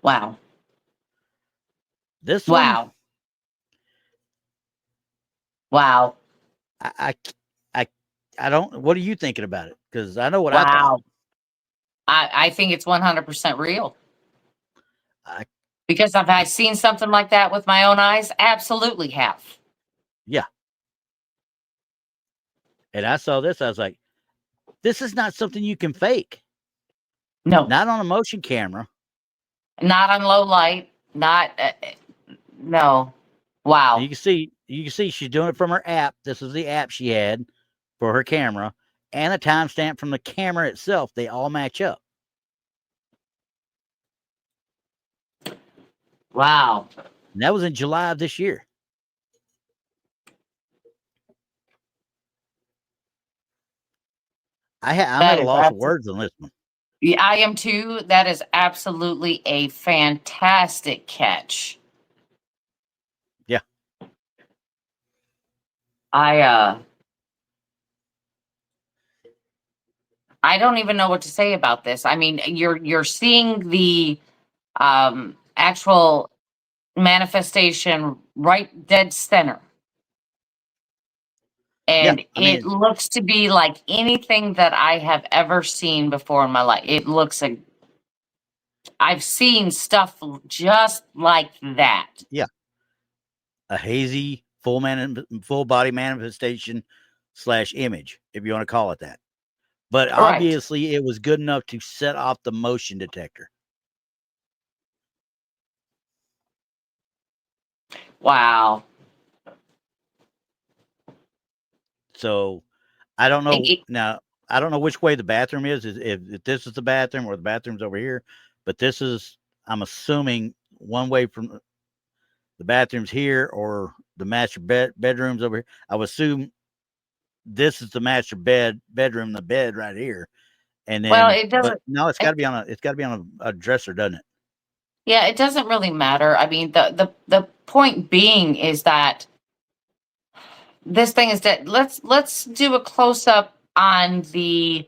Wow. This one, Wow. Wow. I, I, I don't. What are you thinking about it? Because I know what I thought. Wow. I think it's 100% real. I, Because have I seen something like that with my own eyes? Absolutely have. yeah. And I saw this. I was like, this is not something you can fake. No. Not on a motion camera. Not on low light. Not no. Wow. And you can see she's doing it from her app. This is the app she had for her camera, and a timestamp from the camera itself. They all match up. Wow. And that was in July of this year. I'm That at a is loss of words on this one. Yeah, I am too. That is absolutely a fantastic catch. Yeah. I I don't even know what to say about this. I mean, you're seeing the actual manifestation right dead center. Yeah. And I it mean, looks to be like anything that I have ever seen before in my life. It looks like I've seen stuff just like that. yeah, a hazy full body manifestation / image, if you want to call it that. But Right. obviously, it was good enough to set off the motion detector. Wow. So I don't know It- now. I don't know which way the bathroom is. If this is the bathroom or the bathroom's over here, but this is, I'm assuming, one way from the bathroom's here or the master bedroom's over here. I would assume this is the master bedroom, the bed right here, and well, then, it but doesn't. no, it's got to be on a dresser, doesn't it? Yeah, it doesn't really matter. I mean, the point being is that this thing is that let's do a close up on the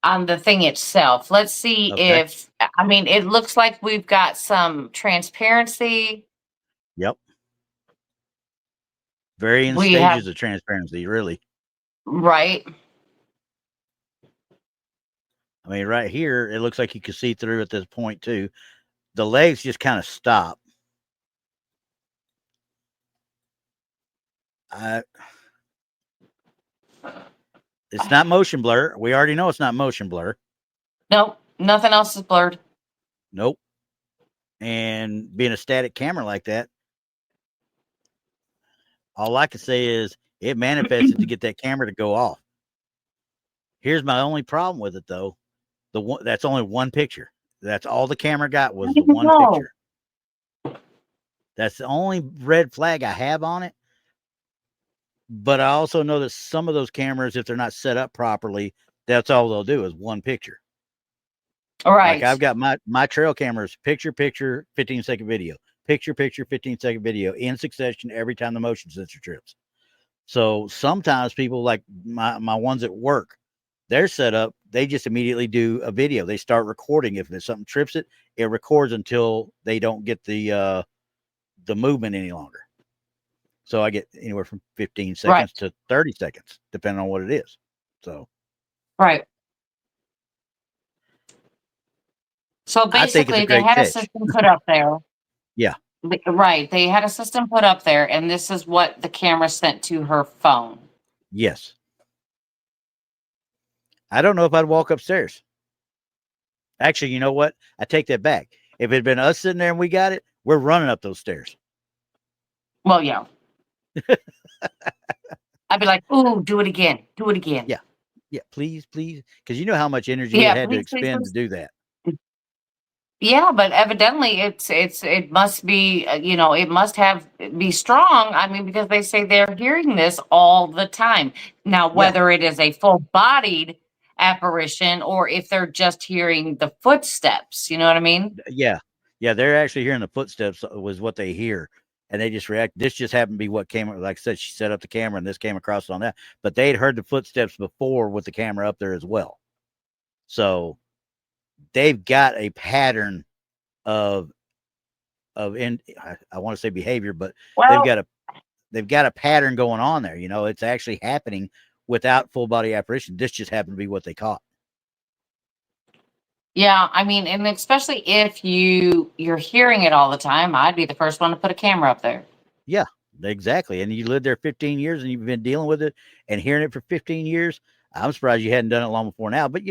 thing itself. Let's see Okay. if I mean it looks like we've got some transparency. Yep. Varying We have stages of transparency, really. right. I mean, right here, it looks like you can see through at this point too. The legs just kind of stop. It's not motion blur. We already know it's not motion blur. Nope, nothing else is blurred. Nope. And being a static camera like that, all I can say is it manifested to get that camera to go off. Here's my only problem with it, though. That's only one picture. That's all the camera got was the one No. picture. That's the only red flag I have on it. But I also know that some of those cameras, if they're not set up properly, that's all they'll do is one picture. Like I've Right. got my trail cameras, picture, 15-second video, picture, 15-second video in succession every time the motion sensor trips. So sometimes people like my ones at work, they're set up, they just immediately do a video. They start recording. If there's something trips it, it records until they don't get the movement any longer. So I get anywhere from 15 Right. seconds to 30 seconds, depending on what it is. So Right. So I think it's a basically, they great had a catch. system put up there. Yeah. Right. They had a system put up there, and this is what the camera sent to her phone. Yes. I don't know if I'd walk upstairs. Actually, you know what? I take that back. If it had been us sitting there and we got it, we're running up those stairs. Well, yeah. I'd be like, "Ooh, do it again. Do it again." Yeah. Yeah, please, please. Because you know how much energy it Yeah, had to please, please, expend to please. do that. Yeah, but evidently it must be it must have be strong. I mean, because they say they're hearing this all the time. Now, Yeah. whether it is a full bodied apparition or if they're just hearing the footsteps, you know what I mean? Yeah. Yeah. They're actually hearing the footsteps was what they hear. And they just react. This just happened to be what came, like I said, she set up the camera and this came across on that. But they'd heard the footsteps before with the camera up there as well. So they've got a pattern of I want to say behavior, but they've Well, got a pattern going on there. It's actually happening without full body apparition. This just happened to be what they caught. yeah, I mean, and especially if you're hearing it all the time, I'd be the first one to put a camera up there. Yeah, exactly. And you lived there 15 years and you've been dealing with it and hearing it for 15 years. I'm surprised you hadn't done it long before now. But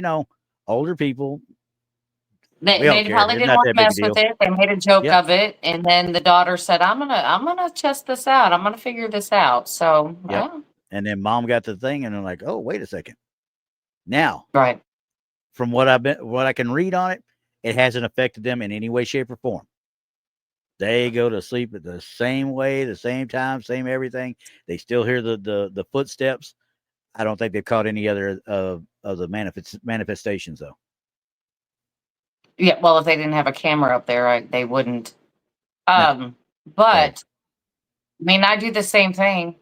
older people, we don't They care. probably It's didn't not want to that big a mess with deal. it. They made a joke Yep. of it, and then the daughter said, I'm gonna test this out. I'm gonna figure this out." So, Yep. well, And then mom got the thing and they're like, oh, wait a second. Now, Right. from what I can read on it, it hasn't affected them in any way, shape, or form. They go to sleep at the same way, the same time, same everything. They still hear the footsteps. I don't think they've caught any other of the manifestations though. Yeah. Well, if they didn't have a camera up there, they wouldn't. No. So, But I mean, I do the same thing.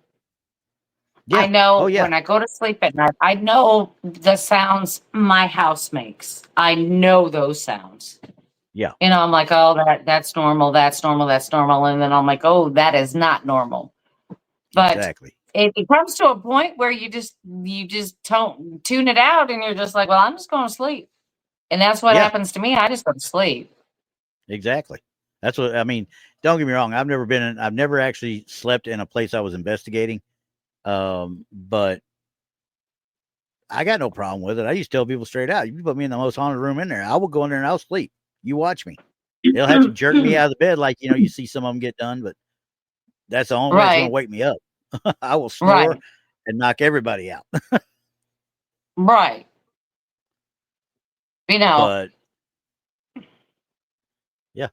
I yeah. Oh know yeah. when I go to sleep at night, I know the sounds my house makes. I know those sounds. Yeah. You know, I'm like, oh, that's normal, that's normal, that's normal. And then I'm like, oh, that is not normal. But Exactly. it comes to a point where you just don't tune it out and you're just like, well, I'm just going to sleep. And that's what Yeah. happens to me. I just go to sleep. Exactly. That's what I mean. Don't get me wrong. I've never actually slept in a place I was investigating. But I got no problem with it. I used to tell people straight out, you put me in the most haunted room in there, I will go in there and I'll sleep. You watch me. They'll have to jerk me out of the bed like, you see some of them get done, but that's the only way it's going to Right, wake me up. I will snore right, and knock everybody out. right. You know, But yeah,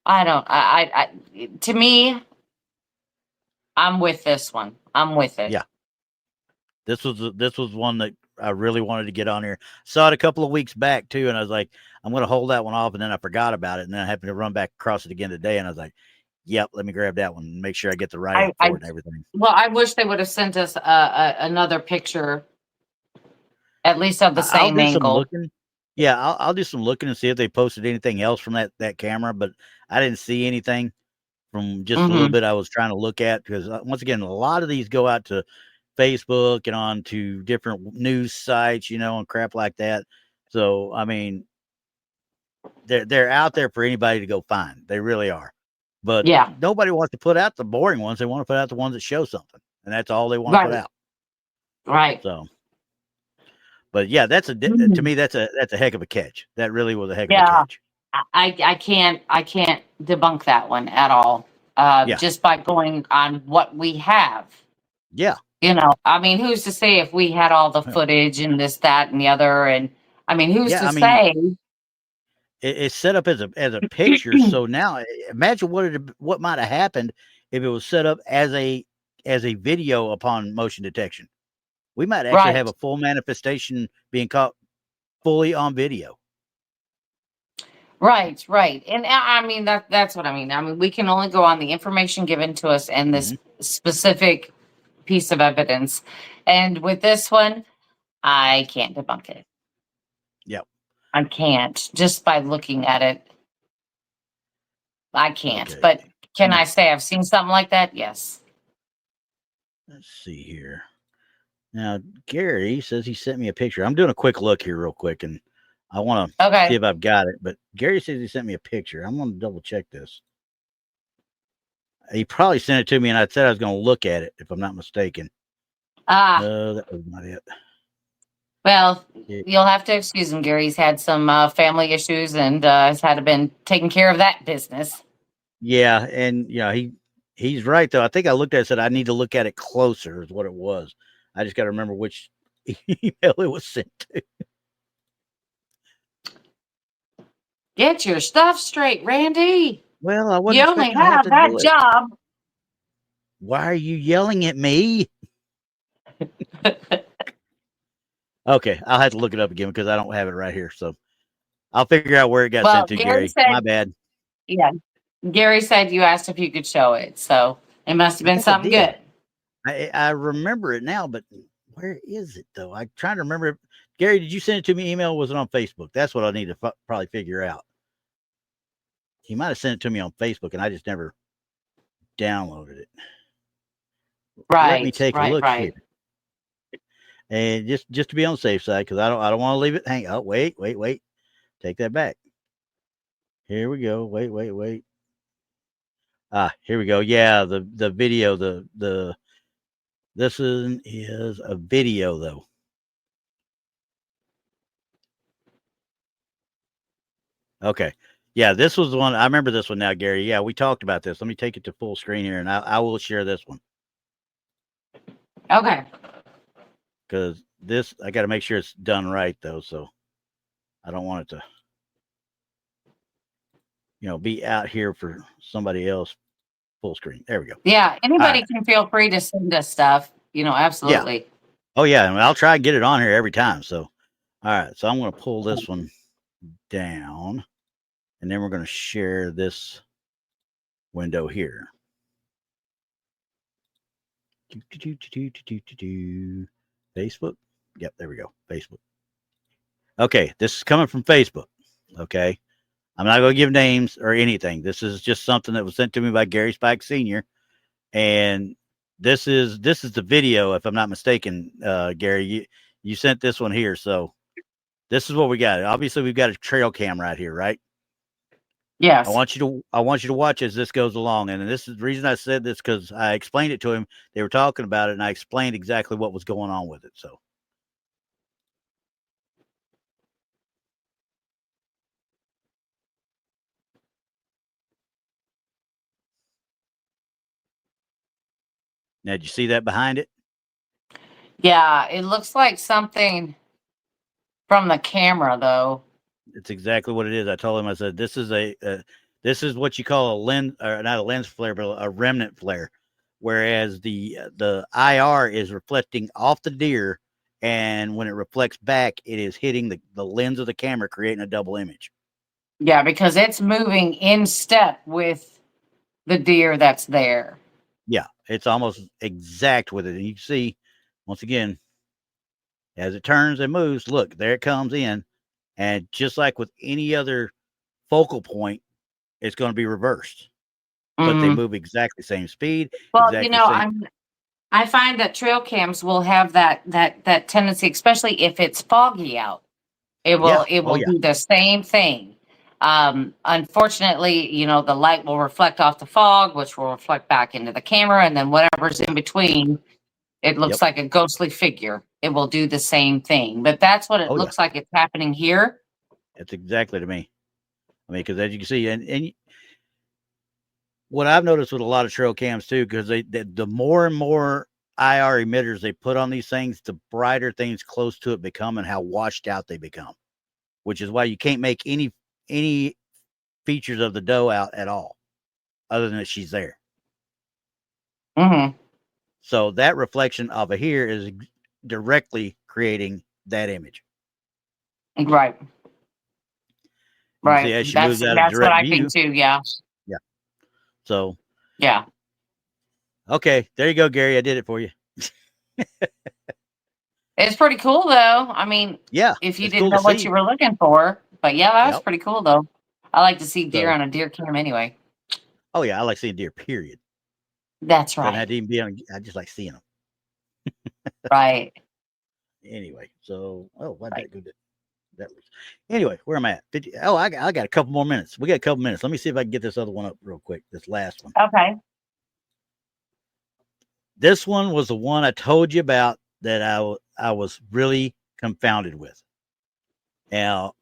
I don't, to me, I'm with this one. I'm with it. yeah. This was one that I really wanted to get on here. Saw it a couple of weeks back too, and I was like, I'm going to hold that one off, and then I forgot about it, and then I happened to run back across it again today, and I was like, yep, let me grab that one and make sure I get the write I, up I, for it and everything. well, I wish they would have sent us another picture, at least of the I'll same do some angle. looking. Yeah, I'll do some looking and see if they posted anything else from that camera, but I didn't see anything from just a little Hmm. bit I was trying to look at because once again, a lot of these go out to Facebook and on to different news sites, and crap like that. So I mean, they're out there for anybody to go find. They really are. But Yeah, nobody wants to put out the boring ones. They want to put out the ones that show something, and that's all they want to put right, out. right. So, but yeah, to Mhm. me that's a heck of a catch. That really was a heck of a Yeah, catch. I can't debunk that one at all. Yeah, Just by going on what we have. yeah, I mean, who's to say if we had all the footage and this, that, and the other? And I mean, who's yeah. to I mean, say? it's set up as a picture. So now, imagine what might have happened if it was set up as a video upon motion detection. We might actually have Right, a full manifestation being caught fully on video. right, right. And I mean that's what I mean. I mean, we can only go on the information given to us and this Hmm. specific piece of evidence. And with this one, I can't debunk it. Yep. I can't just by looking at it. I can't. Okay. But can I Now say I've seen something like that? Yes. let's see here. Now Gary says he sent me a picture. I'm doing a quick look here, real quick, and I want to see Okay. if I've got it. But Gary says he sent me a picture. I'm going to double check this. He probably sent it to me, and I said I was going to look at it if I'm not mistaken. Ah, No, that was not it. well, Yeah, you'll have to excuse him, Gary's had some family issues and has had to been taking care of that business. yeah, and he's right though. I think I looked at it and said I need to look at it closer is what it was. I just got to remember which email it was sent to. Get your stuff straight, Randy. Well, I wasn't You only expecting to have have to that do it. job. Why are you yelling at me? Okay, I'll have to look it up again because I don't have it right here. So I'll figure out where it got Well, sent to, Gary Gary. said, My bad. yeah, Gary said you asked if you could show it. So it must have I been think I something did. good. I remember it now, but where is it though? I'm trying to remember. Gary, did you send it to me email? Or was it on Facebook? That's what I need to probably figure out. He might have sent it to me on Facebook, and I just never downloaded it. Let me Right, take a right, look here, right. and just to be on the safe side, because I don't want to leave it hang. Oh, wait, take that back. Here we go. Wait. Ah, here we go. Yeah, the video. This is a video though. Okay. Yeah, this was the one. I remember this one now, Gary. Yeah, we talked about this. Let me take it to full screen here, and I will share this one Okay. because this, I got to make sure it's done right though. So I don't want it to, be out here for somebody else full screen. There we go. Yeah, All anybody right. can feel free to send us stuff. Yeah. Absolutely. Oh yeah. And I'll try and get it on here every time. So, all right. So I'm going to pull this one down, and then we're going to share this window here. Facebook. Yep, there we go. Facebook. Okay, this is coming from Facebook. Okay, I'm not going to give names or anything. This is just something that was sent to me by Gary Spike Sr. And this is the video, if I'm not mistaken, Gary. You sent this one here, so this is what we got. Obviously, we've got a trail cam right here, right? I Yes. want you to watch as this goes along. And this is the reason I said this, because I explained it to him. They were talking about it, and I explained exactly what was going on with it. So now, did you see that behind it? Yeah, it looks like something from the camera, though. It's exactly what it is. I told him, I said, this is what you call a lens, or not a lens flare, but a remnant flare. Whereas the IR is reflecting off the deer, and when it reflects back, it is hitting the lens of the camera, creating a double image. Yeah, because it's moving in step with the deer that's there. Yeah, it's almost exact with it. And you can see, once again, as it turns and moves, look, there it comes in. And just like with any other focal point, it's going to be reversed. But they Mhm. move exactly the same speed, Well, exactly the same. I find that trail cams will have that tendency, especially if it's foggy out. Yeah. It Oh, will yeah. do the same thing. Unfortunately, the light will reflect off the fog, which will reflect back into the camera, and then whatever's in Yeah. between, it looks Yep. like a ghostly figure. It will do the same thing. But that's what it Oh, yeah. looks like it's happening here. That's exactly to me. I mean, because as you can see, and what I've noticed with a lot of trail cams too, because the more and more IR emitters they put on these things, the brighter things close to it become, and how washed out they become. Which is why you can't make any features of the doe out at all, other than that she's there. Hmm. So that reflection of it here is directly creating that image. Right. You can see Right. as she moves out of That's what direct I think view. too. Yeah. Yeah. So, Yeah. okay, there you go, Gary. I did it for you. It's pretty cool though. I mean, Yeah, if you it's didn't cool to know what you see. were looking for, but yeah, that was Yep. pretty cool though. I like to see deer So, on a deer cam anyway. oh yeah, I like seeing deer. Period. That's Doesn't have right. to even be on. I just like seeing them. Right. Anyway, so why'd Right. that go? That was anyway. Where am I at? 50, I got a couple more minutes. We got a couple minutes. Let me see if I can get this other one up real quick. This last one. Okay. This one was the one I told you about that I was really confounded with. Now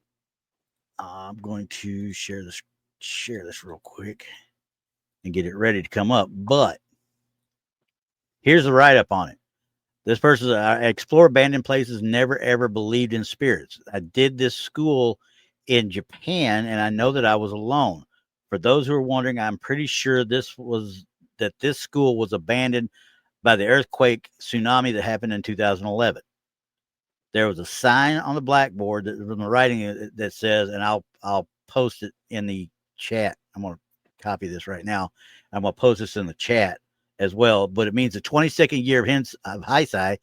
I'm going to share this real quick and get it ready to come up. But here's the write up on it. This person, I explore abandoned places, never ever believed in spirits. I did this school in Japan, and I know that I was alone. For those who are wondering, I'm pretty sure this school was abandoned by the earthquake tsunami that happened in 2011. There was a sign on the blackboard that from the writing that says, and I'll post it in the chat. I'm going to copy this right now. I'm going to post this in the chat as well. But it means the 22nd year of Heisei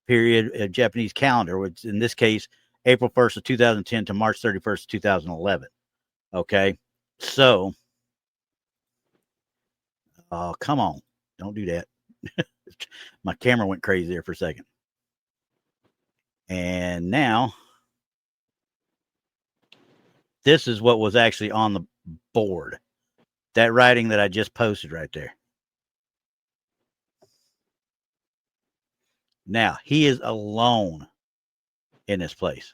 period of Japanese calendar, which in this case, April 1st of 2010 to March 31st, 2011. Okay. So, oh, come on. Don't do that. My camera went crazy there for a second. And now this is what was actually on the board. That writing that I just posted right there. Now, he is alone in this place.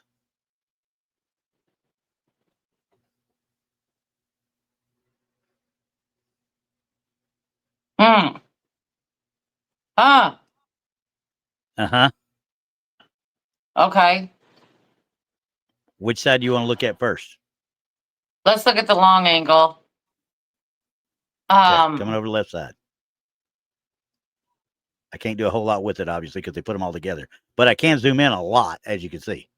Mm. Ah. Uh-huh. Okay. Which side do you want to look at first? Let's look at the long angle. Okay, coming over the left side. I can't do a whole lot with it, obviously, because they put them all together. But I can zoom in a lot, as you can see.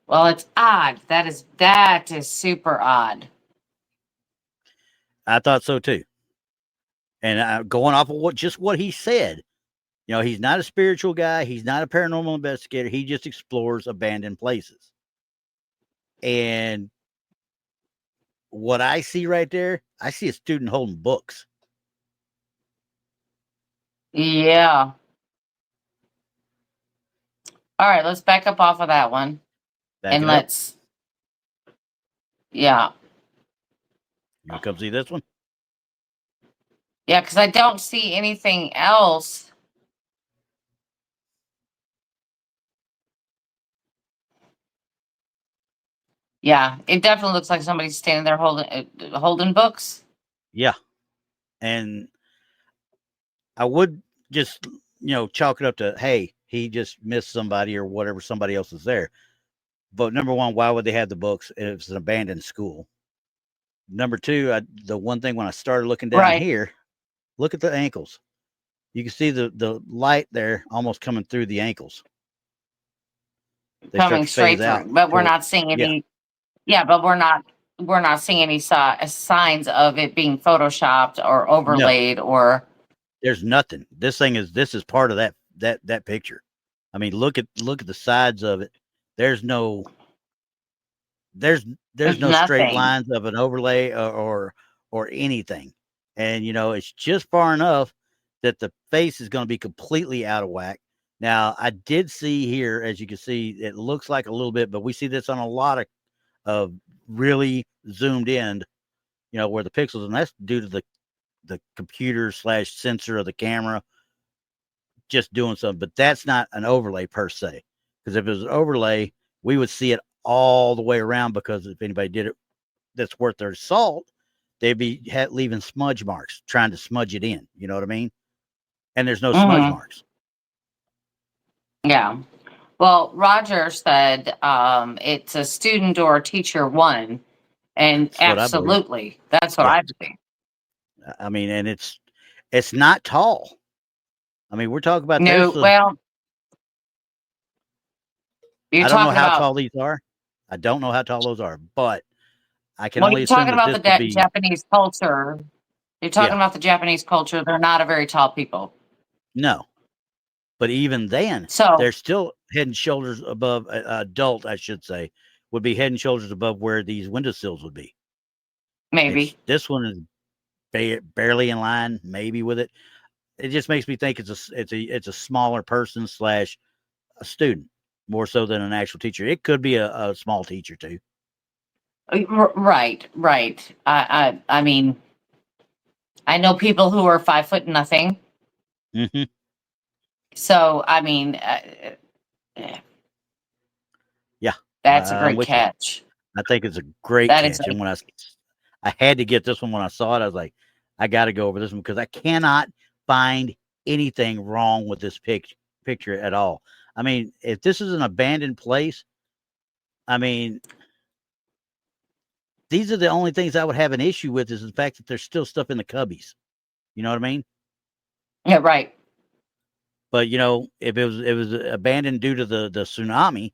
Well, it's odd. That is super odd. I thought so too. And going off of what he said, you know, he's not a spiritual guy. He's not a paranormal investigator. He just explores abandoned places. And what I see right there, I see a student holding books. Yeah. All right, let's back up off of that one. Backing up. Yeah. You want to come see this one? Yeah, because I don't see anything else. Yeah, it definitely looks like somebody's standing there holding books. Yeah. And I would just, chalk it up to, hey, he just missed somebody or whatever, somebody else is there. But number one, why would they have the books if it's an abandoned school? Number two, the one thing when I started looking down here, look at the ankles. You can see the light there almost coming through the ankles. They coming straight through, out but we're not seeing any. Yeah, but we're not seeing any signs of it being photoshopped or overlaid or. There's nothing. This is part of that picture. I mean, look at the sides of it. There's no straight lines of an overlay or anything. And it's just far enough that the face is going to be completely out of whack. Now, I did see here, as you can see, it looks like a little bit, but we see this on a lot of really zoomed in, where the pixels, and that's due to the computer / sensor of the camera just doing something. But that's not an overlay per se, because if it was an overlay, we would see it all the way around, because if anybody did it that's worth their salt, they'd be leaving smudge marks, trying to smudge it in. You know what I mean? And there's no smudge marks. Yeah. Well, Roger said it's a student or a teacher one, and absolutely, that's what I believe. I mean, and it's not tall. I mean, we're talking about well, I don't know how tall these are. I don't know how tall those are, but I can only assume that this would be Japanese culture. You're talking about the Japanese culture. They're not a very tall people. No. But even then, they're still head and shoulders above, adult, I should say, would be head and shoulders above where these windowsills would be. Maybe. This one is barely in line, maybe with it. It just makes me think it's a smaller person / a student, more so than an actual teacher. It could be a small teacher too. Right. I mean, I know people who are 5 foot nothing. Mm-hmm. So, I mean, yeah, that's a great catch. I think it's a great catch. And when I had to get this one when I saw it, I was like, I got to go over this one, because I cannot find anything wrong with this picture at all. I mean, if this is an abandoned place, I mean, these are the only things I would have an issue with, is the fact that there's still stuff in the cubbies. You know what I mean? Yeah, right. But if it was abandoned due to the tsunami,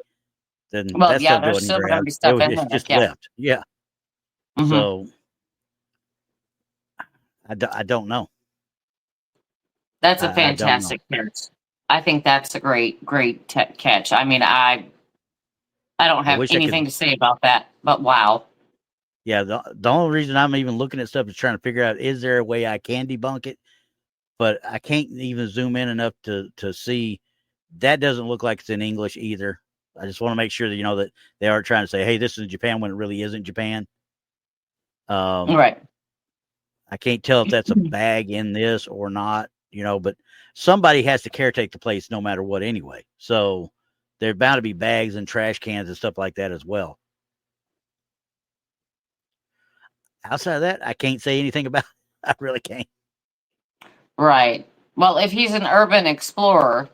then that stuff there's still going to be stuff in there. It's just left. Yeah. Mm-hmm. So I don't know. That's a fantastic catch. I think that's a great catch. I mean, I don't have anything to say about that, but wow. Yeah, the only reason I'm even looking at stuff is trying to figure out, is there a way I can debunk it? But I can't even zoom in enough to see. That doesn't look like it's in English either. I just want to make sure that that they are trying to say, hey, this is Japan, when it really isn't Japan. Right. I can't tell if that's a bag in this or not, but somebody has to caretake the place no matter what anyway. So there's bound to be bags and trash cans and stuff like that as well. Outside of that, I can't say anything about it. I really can't. Right. Well, if he's an urban explorer,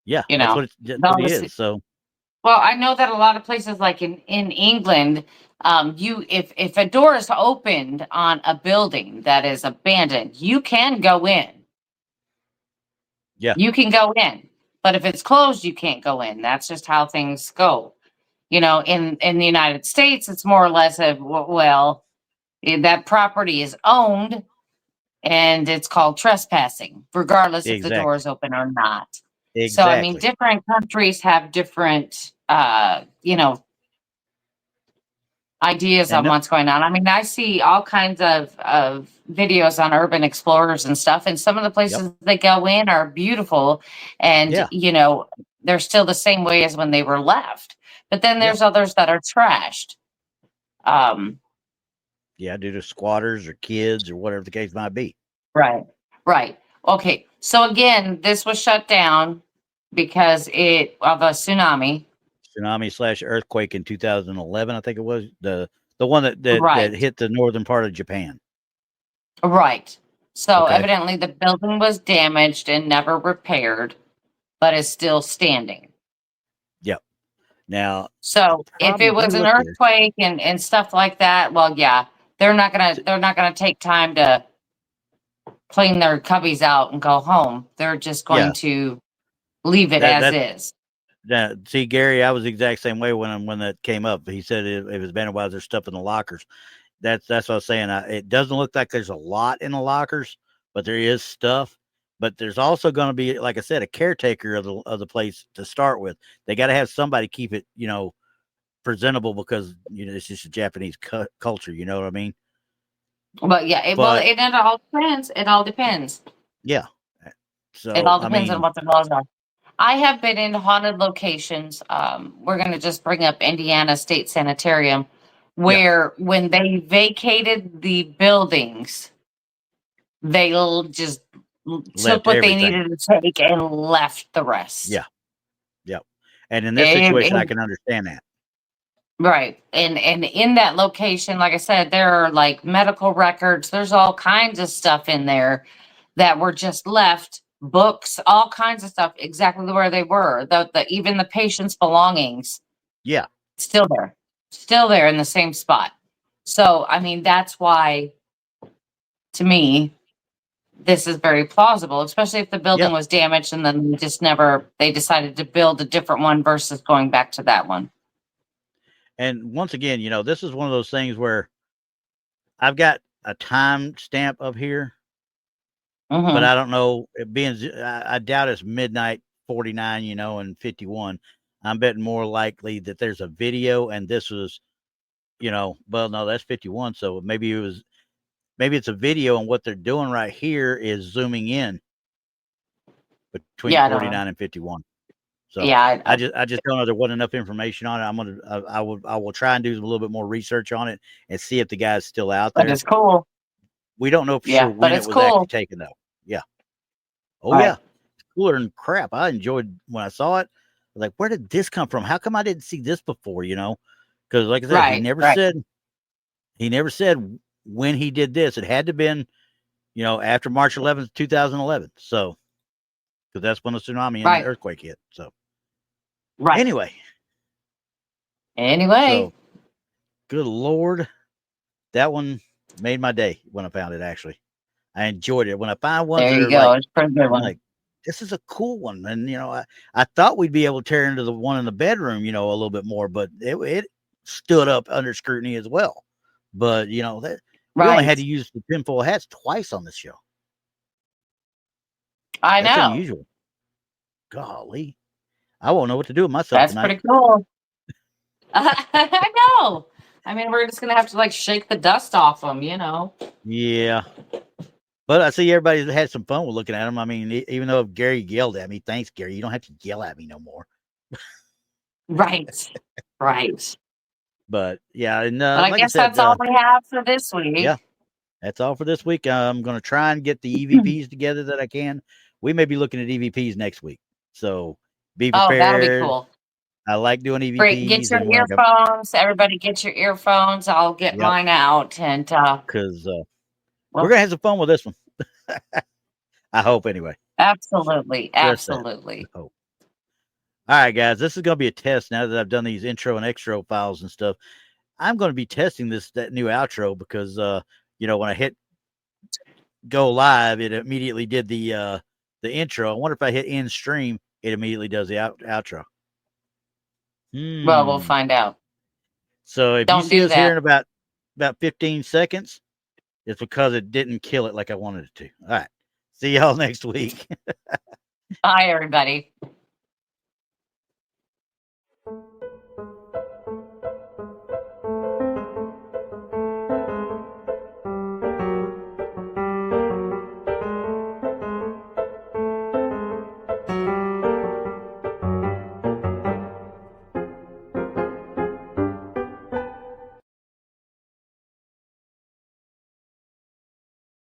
Yeah, You that's know, what that's what all he this. is. So Well, I know that a lot of places, like in England, you if a door is opened on a building that is abandoned, you can go in. yeah, You can go in, but if it's closed, you can't go in. That's just how things go. You know, in the United States, it's more or less a well, that property is owned and it's called trespassing, regardless if the door exactly, is open or not. So, I mean, exactly. different countries have different, ideas And on no, what's going on. I mean, I see all kinds of videos on urban explorers and stuff, and some of the yep, places they go in are beautiful, and yeah, they're still the same way as when they were left. But then yeah, there's others that are trashed. Um, yeah, due to squatters or kids or whatever the case might be. right, right. Okay, so again, this was shut down because it of a tsunami. Tsunami slash earthquake in 2011, I think it was the one that Right, hit the northern part of Japan. right. So Okay. evidently the building was damaged and never repaired, but is still standing. Yep. Now the So if it problem was an with this, earthquake and stuff like that, well, yeah, they're not gonna take time to clean their cubbies out and go home. They're just going yeah, to leave it that as that is. that see Gary, I was the exact same way when that came up. He said it was been a while. There's stuff in the lockers. That's what I was saying. It doesn't look like there's a lot in the lockers, but there is stuff. But there's also going to be, like I said, a caretaker of the place to start with. They got to have somebody keep it, presentable because it's just a Japanese culture. You know what I mean? But yeah, But it all depends. It all depends. yeah, It so all I depends on mean, what the laws are. I have been in haunted locations. We're going to just bring up Indiana State Sanitarium, yeah, where when they vacated the buildings, they just took left what they everything. needed to take and left the rest. Yeah, yeah. And in this It, situation, I it, can understand that. right. And in that location, like I said, there are like medical records, there's all kinds of stuff in there that were just left, books, all kinds of stuff exactly where they were. The even the patient's belongings Yeah, still there. Still there in the same spot. So I mean that's why to me this is very plausible, especially if the yeah. building was damaged and then they decided to build a different one versus going back to that one. And once again, this is one of those things where I've got a time stamp up here, but Hmm. I don't know. It being, I doubt it's midnight 49, and 51. I'm betting more likely that there's a video, and this was, well, no, that's 51. So maybe it's a video, and what they're doing right here is zooming in between Yeah, I don't know. 49 and 51. So Yeah, I just don't know. There wasn't enough information on it. I will try and do a little bit more research on it and see if the guy's still out but there. it's cool. We don't know for sure Yeah, but when it it's was actually cool. taken, though. Yeah. Oh Right. yeah. It's cooler than crap. I enjoyed when I saw it. I was like, where did this come from? How come I didn't see this before? Because like I said, he Right. never Right. said he never said when he did this. It had to been after March 11th, 2011. So because that's when the tsunami and the Right. earthquake hit. So Right. anyway, Anyway, so good Lord, that one made my day when I found it. Actually, I enjoyed it when I find ones there that you are go. like It's a pretty good I'm one. like, this is a cool one. And I thought we'd be able to tear into the one in the bedroom, a little bit more, but it stood up under scrutiny as well. But that we only Right. had to use the tinfoil hats twice on this show. I That's know. unusual. Golly. I won't know what to do with myself That's tonight. pretty cool. I know. I mean, we're just gonna have to like shake the dust off them. Yeah. But I see everybody had some fun with looking at them. I mean, even though Gary yelled at me, thanks, Gary. You don't have to yell at me no more. Right. Right. But yeah, and But I like I guess said, that's all we have for this week. yeah, that's all for this week. I'm going to try and get the EVPs together that I can. We may be looking at EVPs next week. So be Oh, that'll be prepared. cool. I like doing Great. Get EVPs your and when I go, earphones. Everybody get your earphones. I'll get yep, mine out and because we're well, going to have some fun with this one. I hope anyway. absolutely. Just that. Absolutely. I hope. All right, guys, this is going to be a test now that I've done these intro and extra files and stuff. I'm going to be testing that new outro because, when I hit go live, it immediately did the intro. I wonder if I hit end stream, it immediately does the outro. Well, we'll find out. So if you Don't see do us here that. in about 15 seconds, it's because it didn't kill it like I wanted it to. All right. See y'all next week. Bye, everybody.